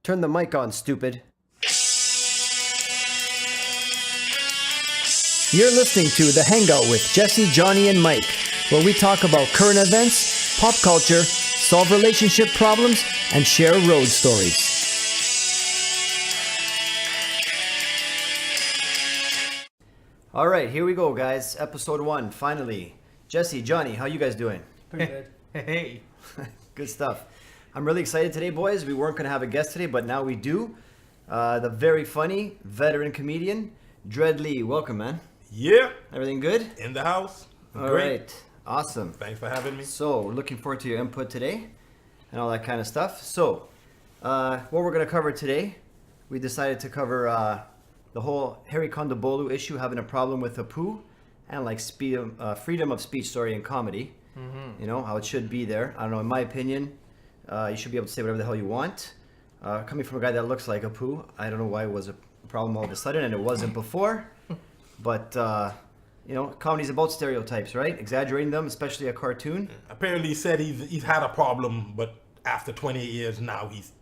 Turn the mic on, stupid. You're listening to The Hangout with Jesse, Johnny, and Mike, where we talk about current events, pop culture, solve relationship problems, and share road stories. All right, here we go, guys. Episode 1, finally. Jesse, Johnny, how you guys doing? Pretty good. Hey. Good stuff. I'm really excited today, boys. We weren't going to have a guest today, but now we do. The very funny veteran comedian, Dred Lee. Welcome, man. Yeah. Everything good? In the house. All Great. right. Awesome. Thanks for having me. So, we're looking forward to your input today and all that kind of stuff. So, what we're going to cover today, we decided to cover the whole Harry Kondabolu issue, having a problem with the poo, and like freedom of speech story in comedy. Mm-hmm. You know, how it should be there. I don't know, in my opinion, you should be able to say whatever the hell you want. Coming from a guy that looks like a poo, I don't know why it was a problem all of a sudden, and it wasn't before. But, you know, comedy's about stereotypes, right? Exaggerating them, especially a cartoon. Apparently he said he's had a problem, but after 28 years now he's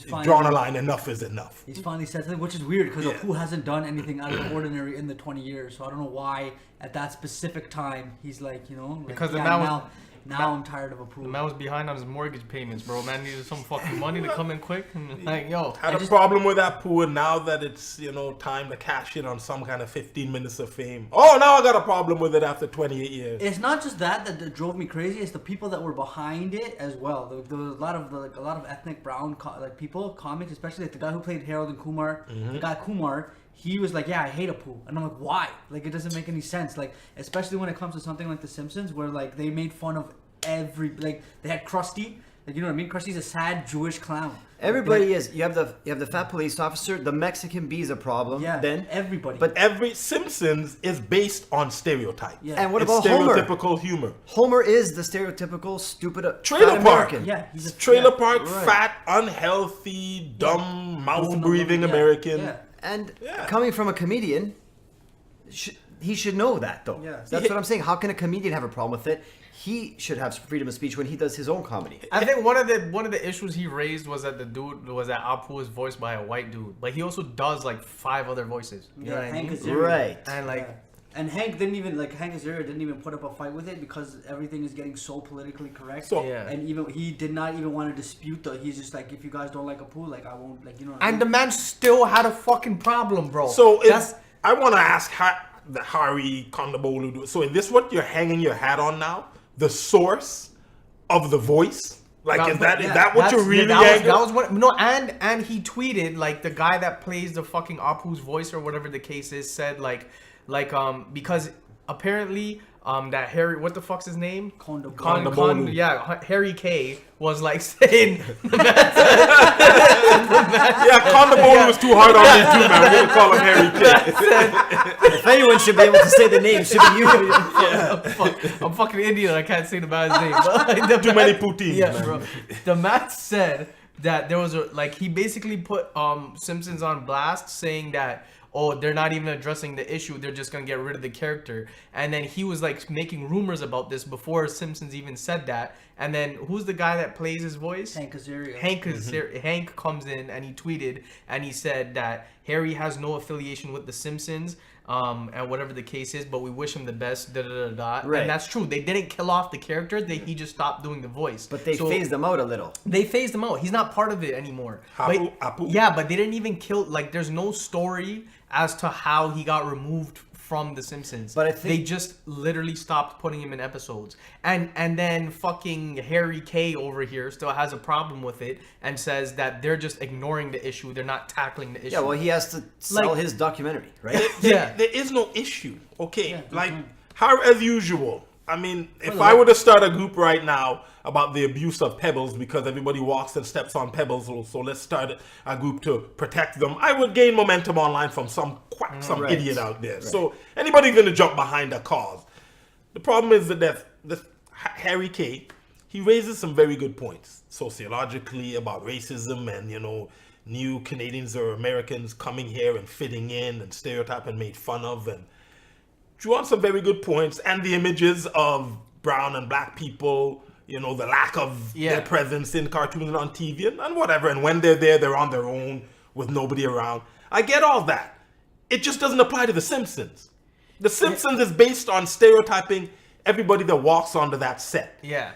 finally drawn a line. Enough is enough. He's finally said something, which is weird because Apu hasn't done anything out of the ordinary in the 20 years. So I don't know why at that specific time he's like, you know, like, Because the yeah, man was... now I'm tired of Apu. The man was behind on his mortgage payments, bro. Man needed some fucking money to come in quick. And like, yo. Had a problem with that pool, and now that it's, you know, time to cash in on some kind of 15 minutes of fame. Oh, now I got a problem with it after 28 years. It's not just that drove me crazy. It's the people that were behind it as well. There was a lot of ethnic brown people, comics, especially like the guy who played Harold and Kumar. Mm-hmm. The guy Kumar, he was like, yeah, I hate Apu. And I'm like, why? Like, it doesn't make any sense. Like, especially when it comes to something like The Simpsons, where like they made fun of they had Krusty. Like, you know what I mean? Krusty's a sad Jewish clown. Everybody is. You have the fat police officer. The Mexican bee's a problem. Yeah, then everybody. But every Simpsons is based on stereotype. Yeah. And what It's about Homer? stereotypical humor. Homer is the stereotypical stupid Trailer fat park. American. yeah, he's a Trailer park, right. fat, unhealthy, dumb, mouth-breathing Yeah. American. Yeah. And Yeah. coming from a comedian, he should know that, though. Yeah. That's what I'm saying. How can a comedian have a problem with it? He should have freedom of speech when he does his own comedy. I think one of the issues he raised was that that Apu was voiced by a white dude. Like, he also does like 5 other voices. You know what I Hank mean? Azaria. Right. And like... Yeah. And Hank Azaria didn't even put up a fight with it because everything is getting so politically correct. So- Yeah. And even he did not even want to dispute though. He's just like, if you guys don't like Apu, like I won't, like, you know. What I And mean? the man still had a fucking problem, bro. So that's... I want to ask the Harry Kondabolu. So is this what you're hanging your hat on now? The source of the voice? Like, is that what you're really angry? That was what... No, and he tweeted, like, the guy that plays the fucking Apu's voice or whatever the case is said, because apparently... that Harry, what the fuck's his name? Kondabolu. Yeah, Harry K was like saying. Kondabolu was too hard on me too, man. We're gonna call him Harry K. If anyone should be able to say the name, it should be you. I'm fucking Indian. I can't say the man's name. But like, Too many poutines, Yeah, man. bro. The man said that there was he basically put Simpsons on blast, saying that, oh, they're not even addressing the issue, they're just gonna get rid of the character. And then he was like making rumors about this before Simpsons even said that. And then who's the guy that plays his voice? Hank Azaria. Hank comes in and he tweeted and he said that Harry has no affiliation with the Simpsons, and whatever the case is, but we wish him the best. Right. And that's true. They didn't kill off the character. He just stopped doing the voice. But they phased them out a little. They phased him out. He's not part of it anymore. Apu? Yeah, but they didn't even kill. Like, there's no story as to how he got removed from The Simpsons. But I think they just literally stopped putting him in episodes. And then fucking Harry K over here still has a problem with it and says that they're just ignoring the issue. They're not tackling the issue. Yeah, well, he has to sell his documentary, right? There is no issue. Okay, Yeah, how as usual. I mean, if I were to start a group right now about the abuse of pebbles because everybody walks and steps on pebbles, so let's start a group to protect them, I would gain momentum online from some quack, some Right. idiot out there. Right. So anybody's going to jump behind a cause. The problem is that Harry K, he raises some very good points sociologically about racism and, you know, new Canadians or Americans coming here and fitting in and stereotyped and made fun of, and drew on some very good points, and the images of brown and black people, you know, the lack of their presence in cartoons and on TV and whatever. And when they're there, they're on their own with nobody around. I get all that. It just doesn't apply to The Simpsons. The Simpsons is based on stereotyping everybody that walks onto that set. Yeah.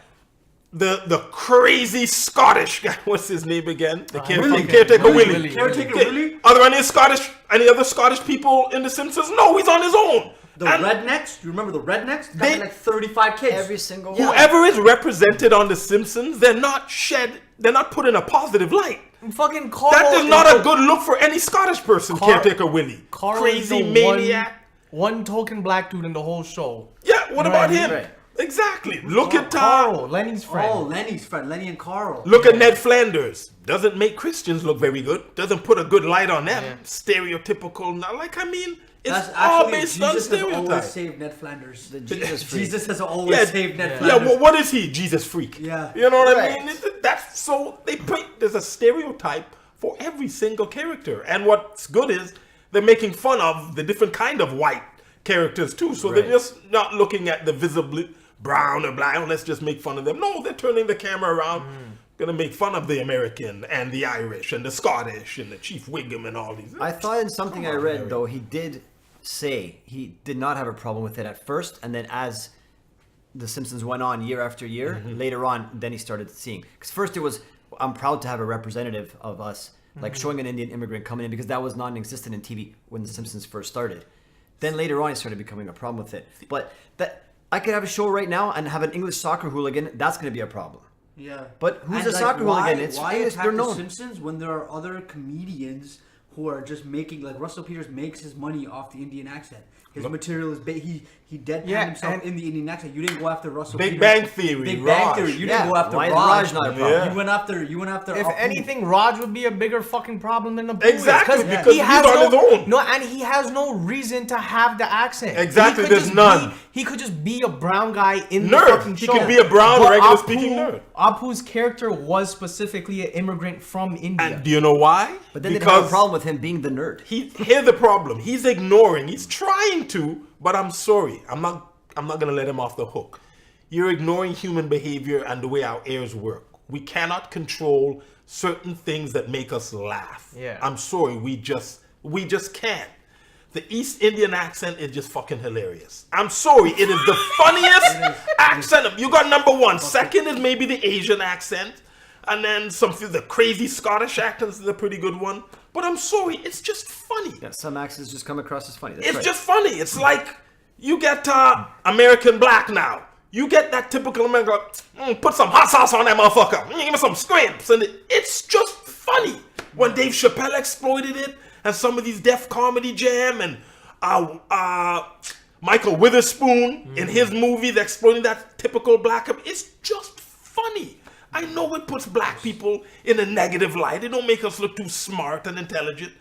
The crazy Scottish guy, what's his name again? The caretaker Willie. Caretaker Willie? Are there any other Scottish people in The Simpsons? No, he's on his own. The rednecks? You remember the rednecks? They had like 35 kids. Every single Whoever is represented on The Simpsons, they're not put in a positive light. Fucking Carl. That is not a good look for any Scottish person, Caretaker Willie. Carl Crazy is the maniac. One token black dude in the whole show. Yeah, what about him? Right. Exactly. Look at Carl, Lenny's friend. Oh, Lenny's friend, Lenny and Carl. Look at Ned Flanders. Doesn't make Christians look very good. Doesn't put a good light on them. Yeah. Stereotypical. It's That's all actually based on Jesus has always stereotypes. saved Ned Flanders. The Jesus freak. Jesus has always saved Ned Yeah, Flanders. well, what is he? Jesus freak. Yeah. You know what Right. I mean? That's so there's a stereotype for every single character. And what's good is they're making fun of the different kind of white characters too. So they're just not looking at the visibly brown or black. Oh, let's just make fun of them. No, they're turning the camera around. Gonna make fun of the American and the Irish and the Scottish and the Chief Wiggum and all these. I thought in something I read, Harry. though, he did say he did not have a problem with it at first, and then as The Simpsons went on year after year, later on, then he started seeing. Because first it was, I'm proud to have a representative of us, like showing an Indian immigrant coming in, because that was non-existent in TV when The Simpsons first started. Then later on, it started becoming a problem with it. But that I could have a show right now and have an English soccer hooligan, that's going to be a problem. Yeah. But who's And, a soccer hooligan? It's why English, attack they're The known. Simpsons when there are other comedians who are just making, like Russell Peters makes his money off the Indian accent. His material is he deadpanned himself and- in the Indian accent. You didn't go after Russell Big Peters. Bang Theory, Big Raj. Bang Theory. You didn't go after Why is Raj. Raj not a problem? Yeah. You went after. If Apu. anything, Raj would be a bigger fucking problem than the Exactly, Because because he he's has on no, his own. No, and he has no reason to have the accent. Exactly, He could there's just none. he could just be a brown guy in the Nerd. fucking He show. could be a brown, But regular speaking nerd. Apu's character was specifically an immigrant from India. And do you know why? But then they have a problem with him being the nerd. Here's the problem. He's ignoring. He's trying to, but I'm sorry. I'm not gonna let him off the hook. You're ignoring human behavior and the way our ears work. We cannot control certain things that make us laugh. Yeah. I'm sorry. We just can't. The East Indian accent is just fucking hilarious. I'm sorry. It is the funniest accent. You got number one. Second is maybe the Asian accent. And then the crazy Scottish accent is a pretty good one. But I'm sorry. It's just funny. Yeah, some accents just come across as funny. That's It's right. just funny. It's like you get American black now. You get that typical American, put some hot sauce on that motherfucker. Give me some scrimps. And it's just funny. When Dave Chappelle exploited it, and some of these Def Comedy Jam, and Michael Witherspoon in his movies exploiting that typical black, it's just funny. I know it puts black people in a negative light. It don't make us look too smart and intelligent.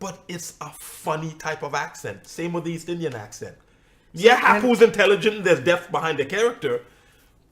But it's a funny type of accent. Same with the East Indian accent. Yeah, Hapu's intelligent. There's depth behind the character,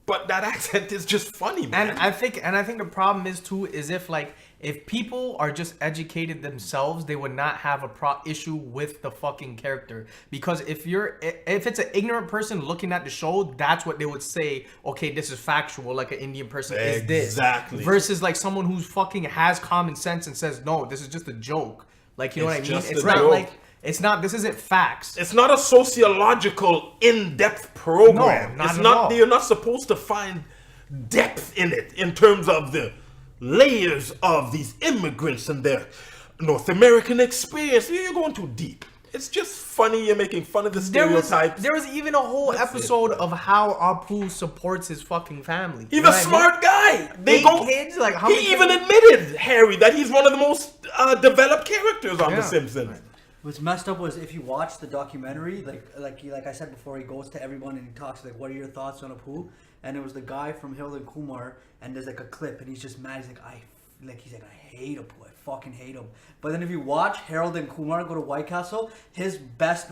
but that accent is just funny, man. And I think the problem is too is if people are just educated themselves, they would not have a issue with the fucking character. Because if it's an ignorant person looking at the show, that's what they would say. Okay, this is factual. Like an Indian person is this Exactly. versus like someone who's fucking has common sense and says no, this is just a joke. Like you know It's what I mean? just It's a not joke. like it's not. This isn't facts. It's not a sociological, in-depth program. No, not it's at not. all. You're not supposed to find depth in it in terms of the layers of these immigrants and their North American experience. You're going too deep. It's just funny. You're making fun of the stereotypes. There was even a whole episode of how Apu supports his fucking family. He's You know a what I mean? smart guy. Eight kids? Like, how many he even kids? admitted, Harry, that he's one of the most developed characters on The Simpsons. What's messed up was if you watch the documentary, like I said before, he goes to everyone and he talks like, "What are your thoughts on Apu?" And it was the guy from Harold and Kumar, and there's like a clip, and he's just mad. He's like, "I hate Apu. I fucking hate him. But then if you watch Harold and Kumar go to White Castle,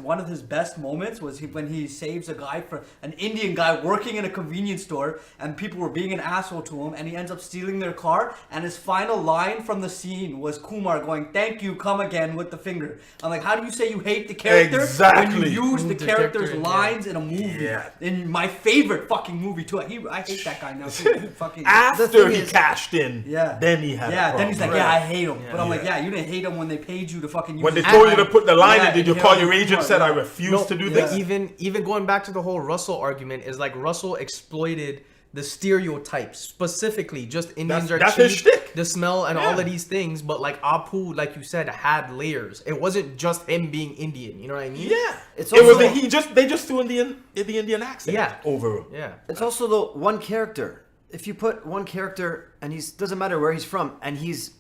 one of his best moments was when he saves a guy an Indian guy working in a convenience store, and people were being an asshole to him, and he ends up stealing their car. And his final line from the scene was Kumar going, "Thank you, come again," with the finger. I'm like, how do you say you hate the character Exactly. when you use the character's character, lines in a movie? Yeah. In my favorite fucking movie too. I hate that guy now too. Fucking After he is- cashed in, yeah. then he had a Yeah, problem. then he's like, Right. yeah, I hate him. But I'm like, Yeah. yeah, you didn't hate him when they paid you to fucking use When they his told you line. to put the line Yeah, in, did you and call Harold your agent Kumar, said, I yeah. refuse to do But this? even going back to the whole Russell argument is like Russell exploited the stereotypes, specifically just Indians are That's his cheap, shtick. the smell and all Yeah. of these things. But like Apu, like you said, had layers. It wasn't just him being Indian. You know what I mean? Yeah. It's It was also- they just threw in the Indian accent Yeah. over him. Yeah. It's also the one character. If you put one character and doesn't matter where he's from and he's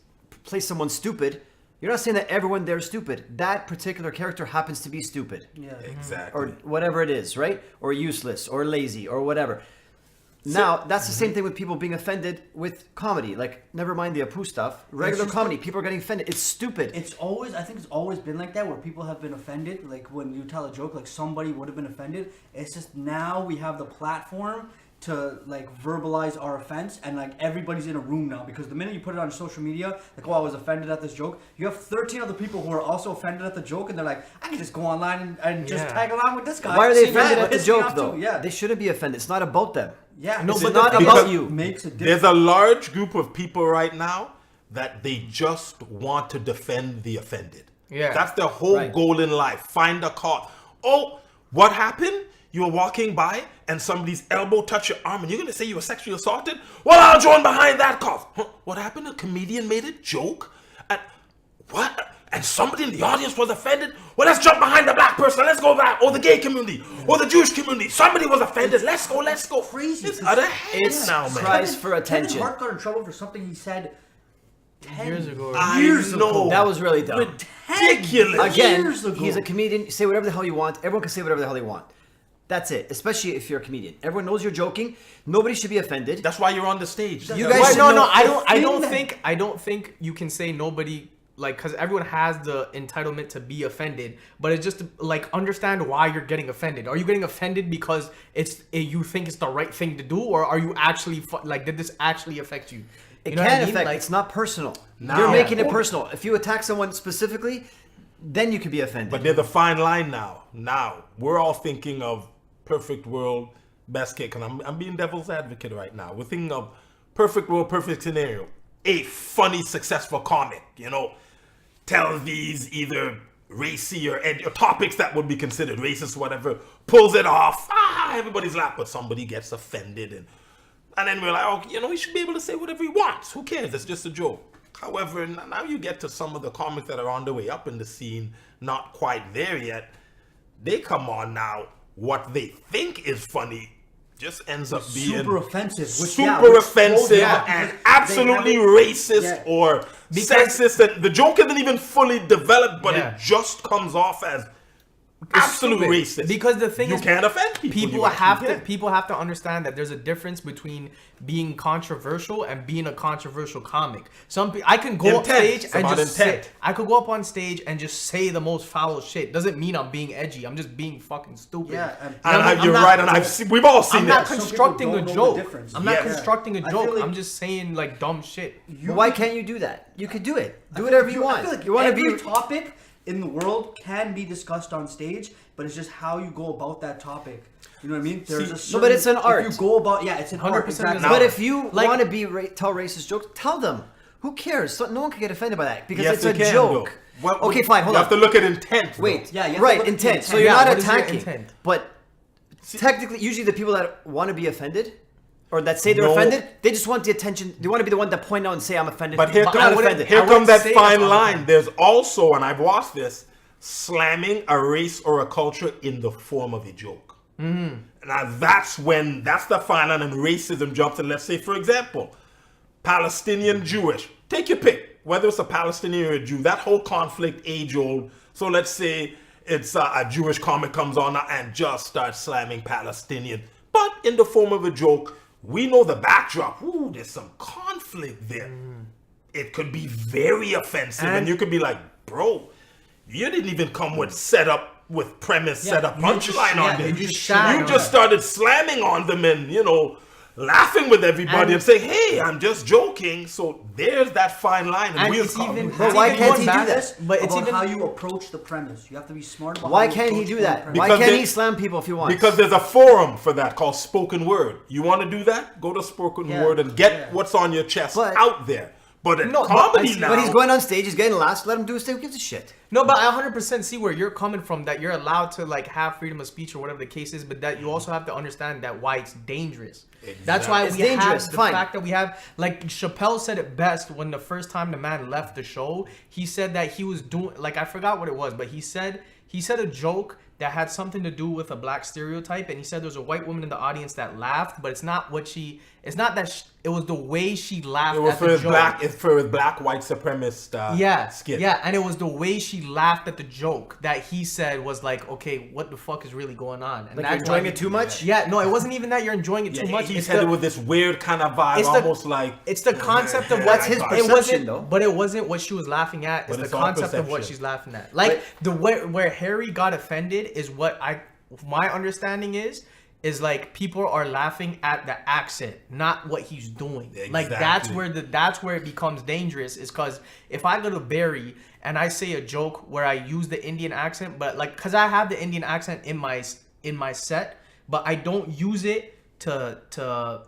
plays someone stupid, you're not saying that everyone there is stupid. That particular character happens to be stupid. Yeah. Exactly. Or whatever it is, right? Or useless or lazy or whatever. Now, that's the same thing with people being offended with comedy. Like, never mind the Apu stuff. Regular just comedy, people are getting offended. It's stupid. I think it's always been like that, where people have been offended. Like when you tell a joke, like somebody would have been offended. It's just now we have the platform to like verbalize our offense, and like everybody's in a room now, because the minute you put it on social media, like, oh, I was offended at this joke, you have 13 other people who are also offended at the joke, and they're like, I can just go online and just Yeah. tag along with this guy. Why are they See, offended that at the pissed me joke, off though? too. Yeah. They shouldn't be offended. It's not about them. Yeah. No, It's but not the thing about is- you. Makes a difference. There's a large group of people right now that they just want to defend the offended. Yeah. That's their whole Right. goal in life. Find a cause. Oh, what happened? You were walking by and somebody's elbow touched your arm and you're going to say you were sexually assaulted? Well, I'll join behind that cause. Huh? What happened? A comedian made a joke? And what? And somebody in the audience was offended? Well, let's jump behind the black person. Let's go back. Or the gay community. Or the Jewish community. Somebody was offended. Let's go. Crazy. It's out of hand It's now, man. cries for attention. Kevin Hart got in trouble for something he said 10 Years ago. I years know. ago. That was really dumb. Ridiculous. Again, years ago. he's a comedian. You say whatever the hell you want. Everyone can say whatever the hell they want. That's it. Especially if you're a comedian. Everyone knows you're joking. Nobody should be offended. That's why you're on the stage. You Why- guys should no, know- I don't think you can say nobody, like, because everyone has the entitlement to be offended, but it's just like, understand why you're getting offended. Are you getting offended because you think it's the right thing to do, or are you actually like, did this actually affect you? It You know what can I mean? affect. Like, It's not personal. Now- You're making it personal. If you attack someone specifically, then you could be offended. But there's a fine line now. Now, we're all thinking of perfect world, best case. And I'm being devil's advocate right now. We're thinking of perfect world, perfect scenario. A funny, successful comic, tells these either racy or topics that would be considered racist, whatever, pulls it off. Everybody's laughing, but somebody gets offended. And then we're like, oh, he should be able to say whatever he wants. Who cares? It's just a joke. However, now you get to some of the comics that are on the way up in the scene, not quite there yet. They come on now. What they think is funny just ends up being super offensive. super offensive yeah, and because absolutely they have racist yeah. or Because- sexist. And the joke isn't even fully developed, but Yeah. it just comes off as absolute stupid. racist. Because the thing you is, can't offend people. people You have actually to can't. people have to understand that there's a difference between being controversial and being a controversial comic. I can go up Intent. stage It's and about just intent. say, I could go up on stage and just say the most foul shit. Doesn't mean I'm being edgy. I'm just being fucking stupid. Yeah, And I'm you're not- right, and we've all seen I'm not that. Some constructing people a don't know the joke. difference. I'm not Yes. constructing a I feel joke. like- I'm just saying like dumb shit. But why can't you do that? You could do it. Do whatever you want. I feel like you want to every be. topic in the world can be discussed on stage, but it's just how you go about that topic. You know what I mean? There's a certain, but it's an art. If you go about, it's an art. 100% Exactly. is But if you Like- want to tell racist jokes, tell them. Who cares? No one can get offended by that because Yes, it's they a can, joke. though. Well, Okay, fine. Hold you on. have to look at intent. though. Wait. Yeah, you have to right. look at the Intent. So intent. you're Yeah, not what is your attacking. intent? But technically, usually the people that want to be offended or that say they're No. offended, they just want the attention. They want to be the one to point out and say I'm offended. But here they're I not wouldn't- offended. Here I comes wouldn't that say fine that. line. There's also, and I've watched this, slamming a race or a culture in the form of a joke. Now that's the fine line, and racism jumps in. Let's say, for example, Palestinian Jewish. Take your pick, whether it's a Palestinian or a Jew. That whole conflict, age old. So let's say it's a Jewish comic comes on and just starts slamming Palestinian, but in the form of a joke. We know the backdrop. Ooh, there's some conflict there. it could be very offensive, and you could be like, bro, you didn't even come with setup, with premise, setup, punchline on this. You just started slamming on them and, laughing with everybody and saying, hey, I'm just joking. So there's that fine line. But why can't he do that? But it's even how you approach the premise. You have to be smart about why can't he do that? Why can't he slam people if he wants? Because there's a forum for that called spoken word. You want to do that? Go to spoken word and get what's on your chest out there. But in comedy now... But he's going on stage, he's getting laughs, let him do his thing, who gives a shit? No, but I 100% see where you're coming from, that you're allowed to have freedom of speech or whatever the case is, but that you also have to understand that why it's dangerous. Exactly. That's why we have the fact that we have, Chappelle said it best when the first time the man left the show. He said that he was doing, I forgot what it was, but he said a joke that had something to do with a black stereotype, and he said there was a white woman in the audience that laughed, but it's not it was the way she laughed. It was at for the his joke. black white supremacist skit. Yeah, and it was the way she laughed at the joke that he said was like, okay, what the fuck is really going on? And you're enjoying it too much? Yeah, no, it wasn't even that you're enjoying it too much. He said it with this weird kind of vibe, almost like... It's the concept of what's his perception, though. But it wasn't what she was laughing at. It's the concept of what she's laughing at. Where Harry got offended is what my understanding is people are laughing at the accent, not what he's doing. Exactly. That's where it becomes dangerous, is because if I go to Barry and I say a joke where I use the Indian accent, but because I have the Indian accent in my set, but I don't use it to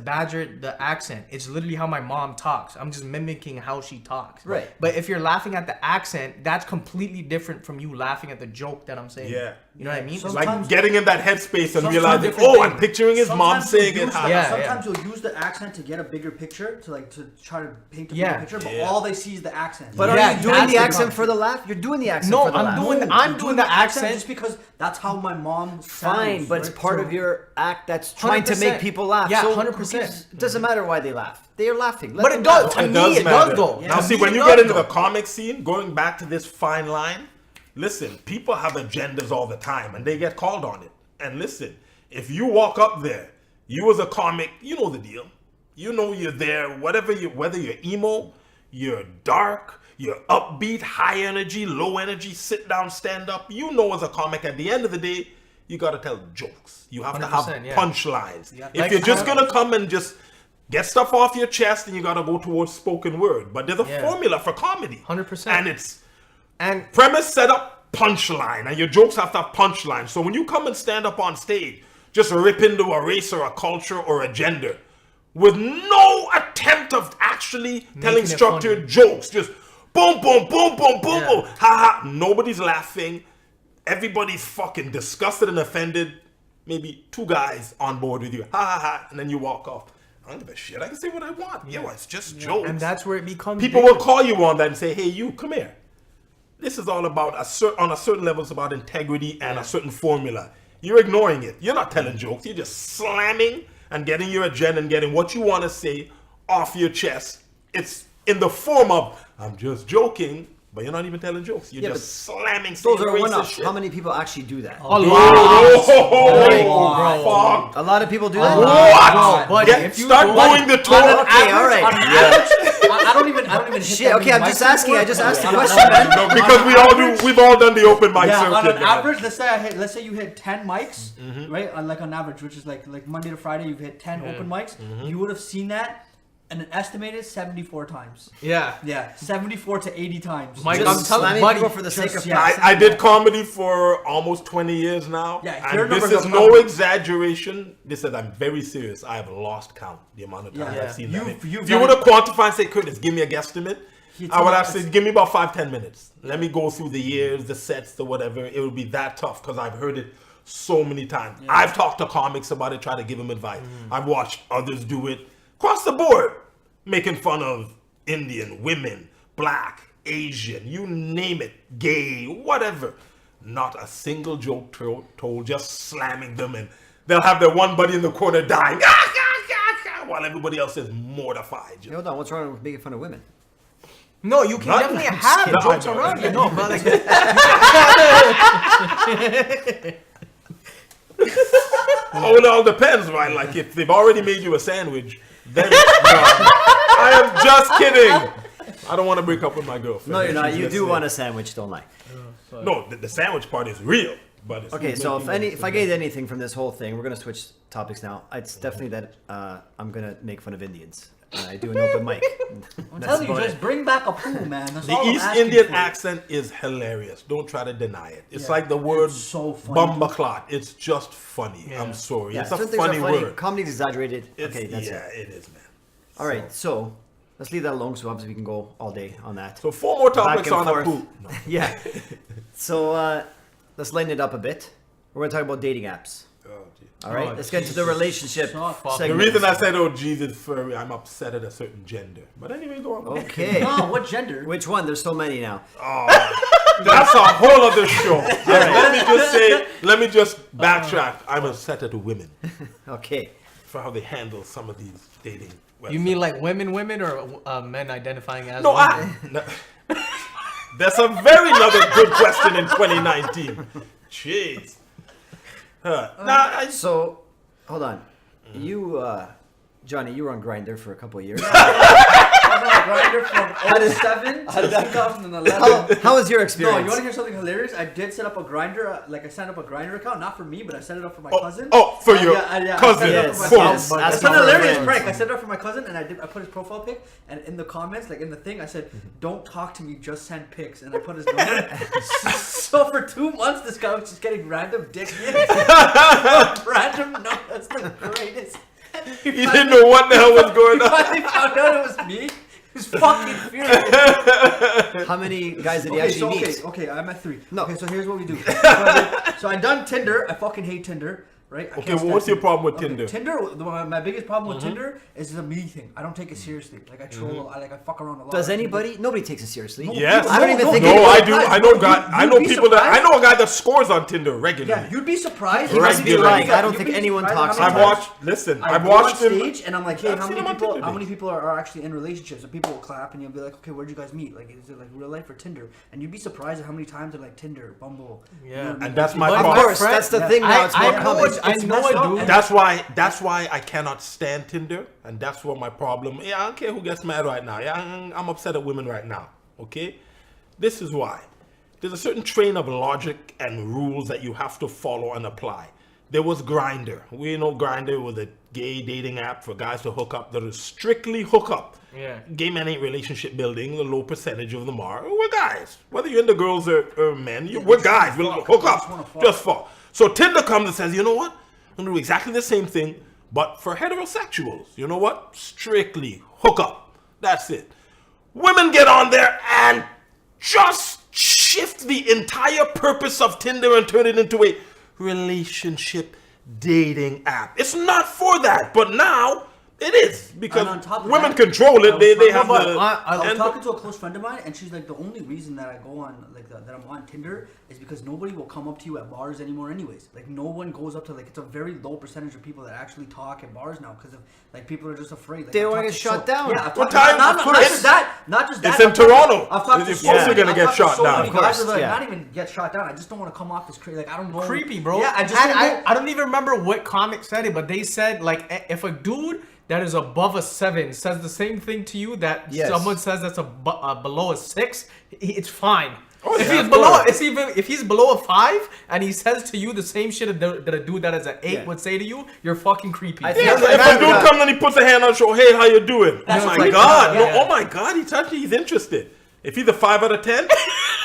badger the accent. It's literally how my mom talks. I'm just mimicking how she talks. Right. But if you're laughing at the accent, that's completely different from you laughing at the joke that I'm saying. Yeah. You know what I mean? It's like getting in that headspace and realizing, I'm picturing his mom saying it. Sometimes you'll use the accent to get a bigger picture, to try to paint a bigger picture, but all they see is the accent. But are you doing the accent for the laugh? You're doing the accent for the laugh. I'm doing the accent just because that's how my mom sounds. Fine, but it's part of your act that's trying to make people laugh. Yeah, so 100%. It doesn't matter why they laugh. They are laughing. But it does. To me, it does though. Now see, when you get into the comic scene, going back to this fine line, listen, people have agendas all the time and they get called on it. And listen, if you walk up there, you as a comic, you know the deal. You know you're there, whether you're emo, you're dark, you're upbeat, high energy, low energy, sit down, stand up. You know as a comic, at the end of the day, you got to tell jokes. You have to have punchlines. Yeah. If you're just going to come and just get stuff off your chest, then you got to go towards spoken word. But there's a formula for comedy. 100%. And it's premise, setup, punchline. And your jokes have to have punchline. So when you come and stand up on stage, just rip into a race or a culture or a gender with no attempt of actually telling structured jokes. Just boom, boom, boom, boom, boom, boom. Ha ha. Nobody's laughing. Everybody's fucking disgusted and offended. Maybe two guys on board with you. Ha ha ha. And then you walk off. I don't give a shit. I can say what I want. Yo, it's just jokes. And that's where it becomes... People will call you on that and say, hey, you, come here. This is all about, on a certain level, it's about integrity and a certain formula. You're ignoring it. You're not telling jokes. You're just slamming and getting your agenda and getting what you want to say off your chest. It's in the form of, I'm just joking, but you're not even telling jokes. You're just slamming. Those are one-offs. How many people actually do that? A lot. A lot of people do that? What? Buddy, start going the tour. Okay, all right. I don't even hit shit, okay, I'm just asking. I just asked the question, man. No, because we've all done the open mic circuit. On an average, let's say you hit 10 mics, right? On average, which is like Monday to Friday, you've hit 10 open mics. You would have seen that an estimated 74 times. Yeah, 74 to 80 times. Mike, I'm telling people for the sake of I did comedy for almost 20 years now. Yeah, and this is no exaggeration. This is, I'm very serious. I have lost count the amount of times I've seen that. If you were to quantify and say, Curtis, give me a guesstimate, I would have said, give me about 5-10 minutes. Let me go through the years, the sets, the whatever. It would be that tough because I've heard it so many times. Yeah. I've talked to comics about it, try to give them advice. I've watched others do it. Across the board, making fun of Indian, women, black, Asian, you name it, gay, whatever. Not a single joke told, just slamming them, and they'll have their one buddy in the corner dying, while everybody else is mortified. Hold on, what's wrong with making fun of women? No, you can definitely have jokes around you. No, but like... Oh, it all depends, right? Like, if they've already made you a sandwich, then I am just kidding. I don't want to break up with my girlfriend. No, you're not. She's You do listening. want a sandwich, don't lie. No, the sandwich part is real. But it's Okay, who's so making if I get anything from this whole thing, we're gonna switch topics now. It's definitely that I'm gonna make fun of Indians. I do an open mic. I'm That's telling you, about just it. bring back a poo, man. That's The all I'm East asking Indian for. accent is hilarious. Don't try to deny it. It's Yeah, like the word it's so funny. bumbaclot. It's just funny. Yeah. I'm sorry. Yeah, it's a some things are funny funny. word. Comedy's exaggerated. It's, Okay, that's yeah, it. it is, man. All right, so let's leave that alone. So obviously we can go all day on that. So 4 more Back topics and on the forth. poop. No. Yeah. So let's lighten it up a bit. We're gonna talk about dating apps. Oh, gee. All right, Oh, let's get into the Jesus. relationship Fuck. The segment. reason I said, "Oh Jesus, furry," I'm upset at a certain gender. But anyway, go on. Okay. No, what gender? Which one? There's so many now. That's a whole other show. Let me just say. Let me just backtrack. I'm upset at the women Okay. for how they handle some of these dating. You websites. mean like women, or men identifying as No, women? That's a very another good question in 2019. Jeez. So, hold on. You, Johnny, you were on Grindr for a couple of years. I was on a grinder from 07 to 2011. How was your No, experience? you want to hear something hilarious? I did set up a grinder, like I signed up a grinder account, not for me, but I set it up for my cousin. for your I cousin. set it up Yes, for my yes. cousin. Asking It's an for hilarious friends. prank. I set it up for my cousin, and I put his profile pic, and in the comments, like in the thing, I said, "Don't talk to me, just send pics," and I put his number. So for 2 months, this guy was just getting random dick pics. Random numbers. That's the greatest. He didn't know what the hell was going He on. finally found out it was me. He was fucking furious. How many guys did you actually meet? Okay, I'm at 3. No. Okay, so here's what we do. So I done Tinder. I fucking hate Tinder. Right? I Okay, can't well, what's stand your problem with Tinder. Tinder? My biggest problem with Tinder is the me thing. I don't take it seriously. Like I troll, I fuck around a lot. Does on Tinder. anybody? Nobody takes it seriously. No, Yes. I don't even think No, anybody I do. Guys, I know you'd- guy. I you'd know be people that. I surprised. know a guy that scores on Tinder regularly. Yeah, you'd be surprised. He must be Regularly. lying. I don't You'd think be anyone surprised talks how I've many about times watched. Listen, I I've go watched on him. stage and I'm like, hey, I've how seen many him on people? Tinder How many dates. people are actually in relationships? And people will clap, and you'll be like, okay, where'd you guys meet? Like, is it like real life or Tinder? And you'd be surprised at how many times they're like Tinder, Bumble. Yeah. You know what I mean? And that's my But Of problem. course, that's the Yeah. thing now. It's more I know common. I It's know messed a up, dude. and That's why I cannot stand Tinder, and that's what my problem. Yeah, I don't care who gets mad right now. Yeah, I'm upset at women right now. Okay, this is why. There's a certain train of logic and rules that you have to follow and apply. There was Grindr. We know Grindr was a gay dating app for guys to hook up. That is strictly hook up. Yeah. Gay men ain't relationship building. A low percentage of them are. We're guys. Whether you're into girls or men, we're guys. We'll hook Just wanna up. fuck. Just fuck. So Tinder comes and says, you know what? I'm gonna do exactly the same thing, but for heterosexuals. You know what? Strictly hook up. That's it. Women get on there and just shift the entire purpose of Tinder and turn it into a relationship dating app. It's not for that, but now it is because And on top of women that, control I it. was They talking have about- the. I was and- talking to a close friend of mine, and she's like, the only reason that I go on that I'm on Tinder is because nobody will come up to you at bars anymore, anyways. Like no one goes up to it's a very low percentage of people that actually talk at bars now because of people are just afraid. Like, They I've don't wanna talked get to shot down. Yeah, I've What talked to- time? not Of course. just that. Not just that. It's in I've talked to- Toronto. I've talked to Of so course they're many- gonna I've get talked to shot so down. many Of course, guys that are like, yeah. not even get shot down. I just don't want to come off this crazy. Like I don't know. Creepy, bro. Yeah, I just And don't know. I don't even remember what comic said it, but they said if a dude that is above a 7 says the same thing to you that Yes. someone says that's below a 6, it's fine. Oh, if yeah, he's of below, course. if he's below a 5 and he says to you the same shit that a dude that is an 8 Yeah. would say to you, you're fucking creepy. I Yeah, think- if a dude comes and he puts a hand on your shoulder, hey, how you doing? That's Oh my creepy. God! Yeah. No, oh my God! He touched me. He's interested. If he's a 5 out of 10,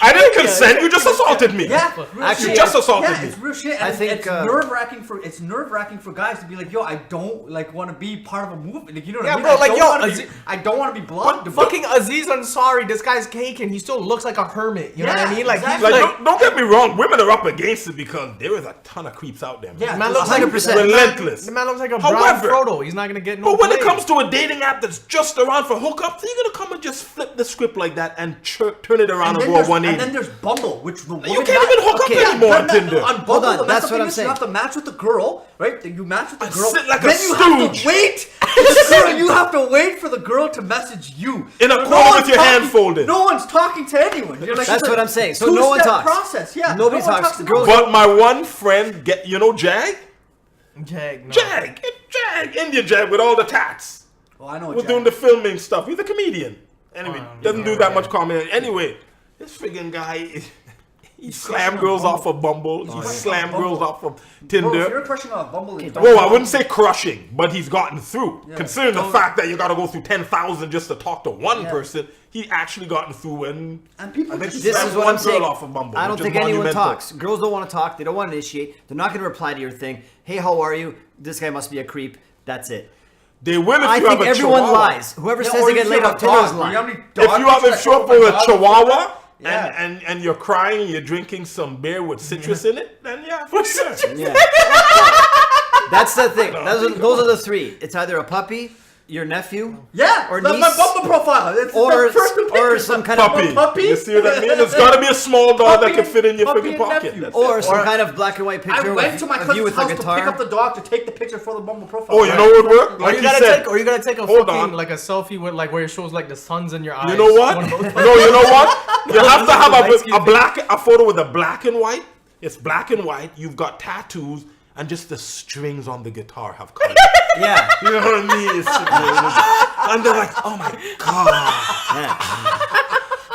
I didn't consent. You just assaulted me. Yeah, real Actually, shit. you just assaulted yeah, me. it's real shit. I And think, it's nerve wracking for guys to be like, yo, I don't want to be part of a movement. Like, you know what Yeah, I mean? bro, like, yo, I don't want to be blocked. Fucking Aziz Ansari, this guy's cake and he still looks like a hermit. You know what I Yeah, mean? Like, exactly. he's Like, don't get me wrong. Women are up against it because there is a ton of creeps out there. Man. Yeah, man looks 100%. like Relentless. The man looks like a However- brown Frodo. He's not gonna get no. But when it play. comes to a dating app that's just around for hookups, you're gonna come and just flip the script like that and turn it around and, go and 180. then there's Bumble, which the You can't even hook Okay, up anymore on Then Tinder. On Bumble, Hold on, the that's messed up what thing I'm is saying. You have to match with the girl, right? You match with the And girl. sit like a then you have to stooge. wait. For the girl, you have to wait for the girl to message you In a No corner one's with your hand talking- folded. No one's talking to anyone. You're like, That's it's a what I'm saying. So no one two-step talks. Process, yeah. Nobody no one talks. to Girls- no one. But my one friend, Jag? Jag, no. Jag, Indian Jag with all the tats. Oh, I know. Was Jack. doing the filming stuff. He's a comedian. Anyway, doesn't do that much comment. Anyway, this friggin' guy, he slam girls off of Bumble. He slam girls off of Tinder. Bro, if you're crushing on Bumble, Whoa, I wouldn't say crushing, but he's gotten through. Yeah. Considering the fact that you got to go through 10,000 just to talk to one person, he actually gotten through. And people, this is what I'm saying. Off of Bumble, I don't think anyone talks. Girls don't want to talk. They don't want to initiate. They're not going to reply to your thing. Hey, how are you? This guy must be a creep. That's it. They will if I you think have a everyone chihuahua. Lies. Whoever says they get laid off Tinder is lying. If you have a show for a chihuahua and you're crying and you're drinking some beer with citrus in it, then yeah, for sure. Yeah. That's the thing. Those are the three. It's either a puppy, your nephew, or niece, my Bumble profile, or some kind of puppy. You see what I mean? It's got to be a small dog that can fit in your freaking pocket. Or some kind of black and white picture. I went to my cousin's house to pick up the dog to take the picture for the Bumble profile. Oh, you know what would work? Like you gotta take a fucking like a selfie with like where it shows like the suns in your eyes. You know what? No, you know what? You have to have a photo with a black and white. It's black and white. You've got tattoos. And just the strings on the guitar have color. Yeah. You know what I mean? And they're like, oh my God.